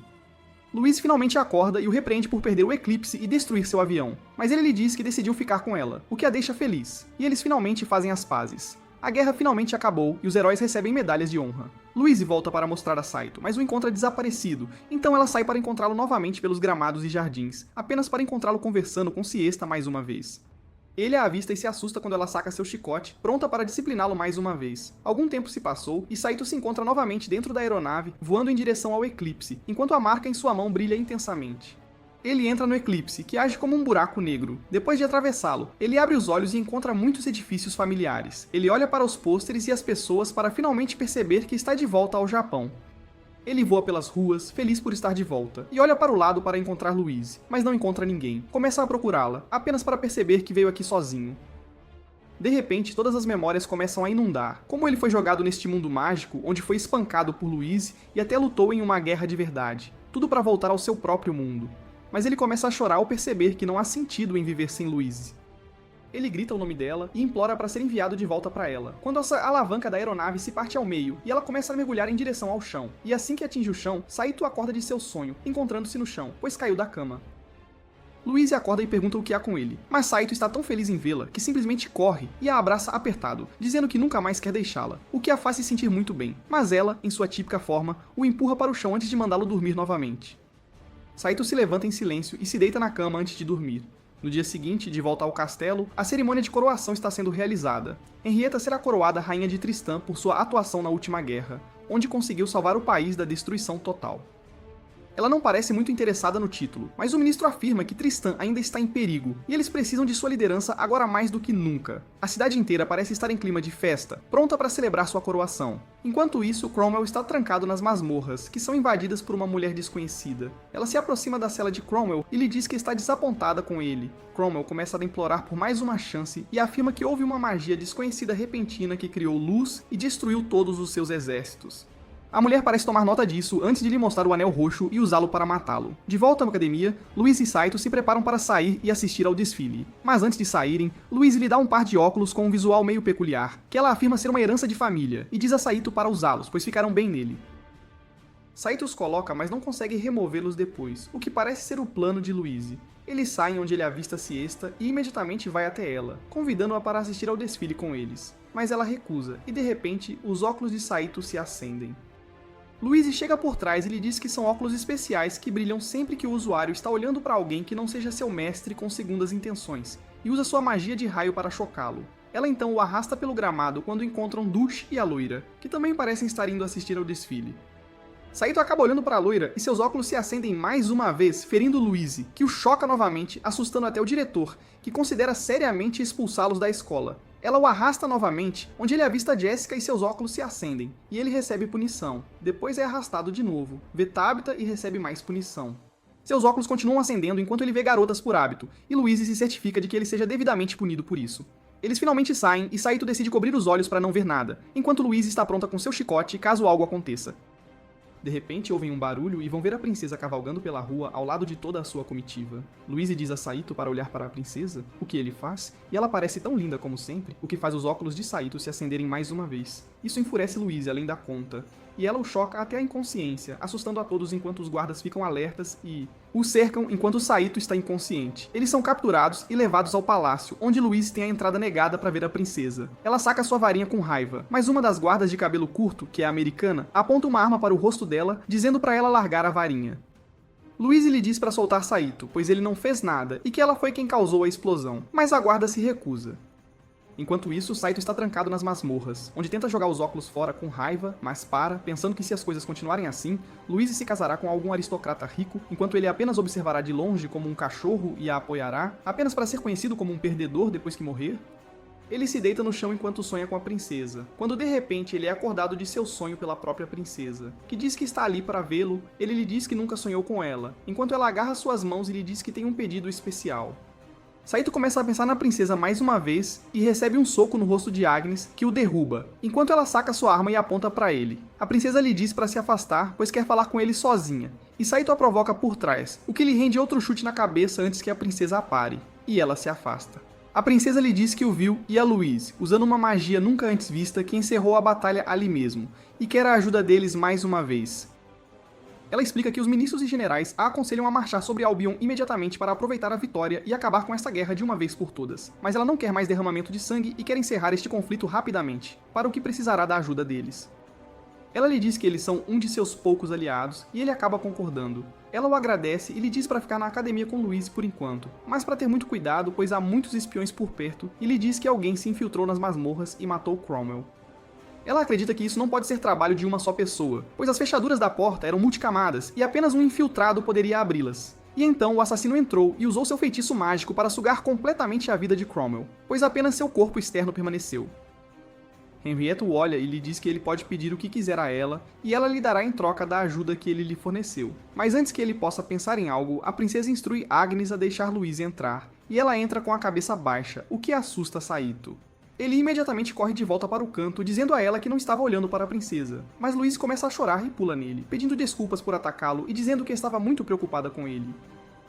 Louise finalmente acorda e o repreende por perder o eclipse e destruir seu avião, mas ele lhe diz que decidiu ficar com ela, o que a deixa feliz, e eles finalmente fazem as pazes. A guerra finalmente acabou e os heróis recebem medalhas de honra. Louise volta para mostrar a Saito, mas o encontra desaparecido, então ela sai para encontrá-lo novamente pelos gramados e jardins, apenas para encontrá-lo conversando com Siesta mais uma vez. Ele a avista e se assusta quando ela saca seu chicote, pronta para discipliná-lo mais uma vez. Algum tempo se passou e Saito se encontra novamente dentro da aeronave, voando em direção ao eclipse, enquanto a marca em sua mão brilha intensamente. Ele entra no eclipse, que age como um buraco negro. Depois de atravessá-lo, ele abre os olhos e encontra muitos edifícios familiares. Ele olha para os pôsteres e as pessoas para finalmente perceber que está de volta ao Japão. Ele voa pelas ruas, feliz por estar de volta, e olha para o lado para encontrar Louise, mas não encontra ninguém. Começa a procurá-la, apenas para perceber que veio aqui sozinho. De repente, todas as memórias começam a inundar. Como ele foi jogado neste mundo mágico, onde foi espancado por Louise e até lutou em uma guerra de verdade. Tudo para voltar ao seu próprio mundo. Mas ele começa a chorar ao perceber que não há sentido em viver sem Louise. Ele grita o nome dela e implora para ser enviado de volta para ela, quando essa alavanca da aeronave se parte ao meio e ela começa a mergulhar em direção ao chão. E assim que atinge o chão, Saito acorda de seu sonho, encontrando-se no chão, pois caiu da cama. Louise acorda e pergunta o que há com ele, mas Saito está tão feliz em vê-la que simplesmente corre e a abraça apertado, dizendo que nunca mais quer deixá-la, o que a faz se sentir muito bem. Mas ela, em sua típica forma, o empurra para o chão antes de mandá-lo dormir novamente. Saito se levanta em silêncio e se deita na cama antes de dormir. No dia seguinte, de volta ao castelo, a cerimônia de coroação está sendo realizada. Henrietta será coroada rainha de Tristã por sua atuação na última guerra, onde conseguiu salvar o país da destruição total. Ela não parece muito interessada no título, mas o ministro afirma que Tristã ainda está em perigo, e eles precisam de sua liderança agora mais do que nunca. A cidade inteira parece estar em clima de festa, pronta para celebrar sua coroação. Enquanto isso, Cromwell está trancado nas masmorras, que são invadidas por uma mulher desconhecida. Ela se aproxima da cela de Cromwell e lhe diz que está desapontada com ele. Cromwell começa a implorar por mais uma chance e afirma que houve uma magia desconhecida repentina que criou luz e destruiu todos os seus exércitos. A mulher parece tomar nota disso antes de lhe mostrar o anel roxo e usá-lo para matá-lo. De volta à academia, Louise e Saito se preparam para sair e assistir ao desfile. Mas antes de saírem, Louise lhe dá um par de óculos com um visual meio peculiar, que ela afirma ser uma herança de família, e diz a Saito para usá-los, pois ficaram bem nele. Saito os coloca, mas não consegue removê-los depois, o que parece ser o plano de Louise. Ele sai onde ele avista Siesta e imediatamente vai até ela, convidando-a para assistir ao desfile com eles. Mas ela recusa, e de repente, os óculos de Saito se acendem. Louise chega por trás e lhe diz que são óculos especiais que brilham sempre que o usuário está olhando para alguém que não seja seu mestre com segundas intenções, e usa sua magia de raio para chocá-lo. Ela então o arrasta pelo gramado quando encontram Dush e a loira, que também parecem estar indo assistir ao desfile. Saito acaba olhando para a loira e seus óculos se acendem mais uma vez, ferindo Louise, que o choca novamente, assustando até o diretor, que considera seriamente expulsá-los da escola. Ela o arrasta novamente, onde ele avista Jessica e seus óculos se acendem, e ele recebe punição. Depois é arrastado de novo, vê Tabitha e recebe mais punição. Seus óculos continuam acendendo enquanto ele vê garotas por hábito, e Louise se certifica de que ele seja devidamente punido por isso. Eles finalmente saem e Saito decide cobrir os olhos para não ver nada, enquanto Louise está pronta com seu chicote caso algo aconteça. De repente ouvem um barulho e vão ver a princesa cavalgando pela rua ao lado de toda a sua comitiva. Louise diz a Saito para olhar para a princesa, o que ele faz, e ela parece tão linda como sempre, o que faz os óculos de Saito se acenderem mais uma vez. Isso enfurece Louise além da conta, e ela o choca até a inconsciência, assustando a todos enquanto os guardas ficam alertas e o cercam enquanto Saito está inconsciente. Eles são capturados e levados ao palácio, onde Louise tem a entrada negada para ver a princesa. Ela saca sua varinha com raiva, mas uma das guardas de cabelo curto, que é a americana, aponta uma arma para o rosto dela, dizendo para ela largar a varinha. Louise lhe diz para soltar Saito, pois ele não fez nada e que ela foi quem causou a explosão, mas a guarda se recusa. Enquanto isso, Saito está trancado nas masmorras, onde tenta jogar os óculos fora com raiva, mas para, pensando que se as coisas continuarem assim, Louise se casará com algum aristocrata rico, enquanto ele apenas observará de longe como um cachorro e a apoiará, apenas para ser conhecido como um perdedor depois que morrer. Ele se deita no chão enquanto sonha com a princesa, quando de repente ele é acordado de seu sonho pela própria princesa, que diz que está ali para vê-lo. Ele lhe diz que nunca sonhou com ela, enquanto ela agarra suas mãos e lhe diz que tem um pedido especial. Saito começa a pensar na princesa mais uma vez e recebe um soco no rosto de Agnes, que o derruba, enquanto ela saca sua arma e aponta para ele. A princesa lhe diz para se afastar, pois quer falar com ele sozinha, e Saito a provoca por trás, o que lhe rende outro chute na cabeça antes que a princesa a pare, e ela se afasta. A princesa lhe diz que o viu e a Louise, usando uma magia nunca antes vista que encerrou a batalha ali mesmo, e quer a ajuda deles mais uma vez. Ela explica que os ministros e generais a aconselham a marchar sobre Albion imediatamente para aproveitar a vitória e acabar com esta guerra de uma vez por todas. Mas ela não quer mais derramamento de sangue e quer encerrar este conflito rapidamente, para o que precisará da ajuda deles. Ela lhe diz que eles são um de seus poucos aliados, e ele acaba concordando. Ela o agradece e lhe diz para ficar na academia com Louise por enquanto, mas para ter muito cuidado, pois há muitos espiões por perto, e lhe diz que alguém se infiltrou nas masmorras e matou Cromwell. Ela acredita que isso não pode ser trabalho de uma só pessoa, pois as fechaduras da porta eram multicamadas e apenas um infiltrado poderia abri-las. E então o assassino entrou e usou seu feitiço mágico para sugar completamente a vida de Cromwell, pois apenas seu corpo externo permaneceu. Henrietta o olha e lhe diz que ele pode pedir o que quiser a ela, e ela lhe dará em troca da ajuda que ele lhe forneceu. Mas antes que ele possa pensar em algo, a princesa instrui Agnes a deixar Louise entrar, e ela entra com a cabeça baixa, o que assusta Saito. Ele imediatamente corre de volta para o canto, dizendo a ela que não estava olhando para a princesa. Mas Louise começa a chorar e pula nele, pedindo desculpas por atacá-lo e dizendo que estava muito preocupada com ele.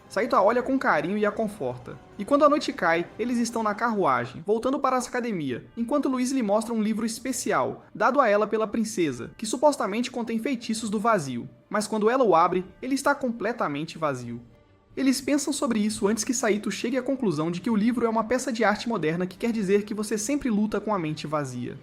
Saito a olha com carinho e a conforta. E quando a noite cai, eles estão na carruagem, voltando para a academia, enquanto Louise lhe mostra um livro especial, dado a ela pela princesa, que supostamente contém feitiços do vazio. Mas quando ela o abre, ele está completamente vazio. Eles pensam sobre isso antes que Saito chegue à conclusão de que o livro é uma peça de arte moderna que quer dizer que você sempre luta com a mente vazia.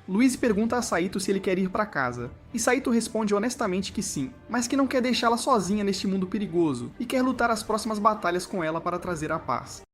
Louise pergunta a Saito se ele quer ir para casa, e Saito responde honestamente que sim, mas que não quer deixá-la sozinha neste mundo perigoso, e quer lutar as próximas batalhas com ela para trazer a paz.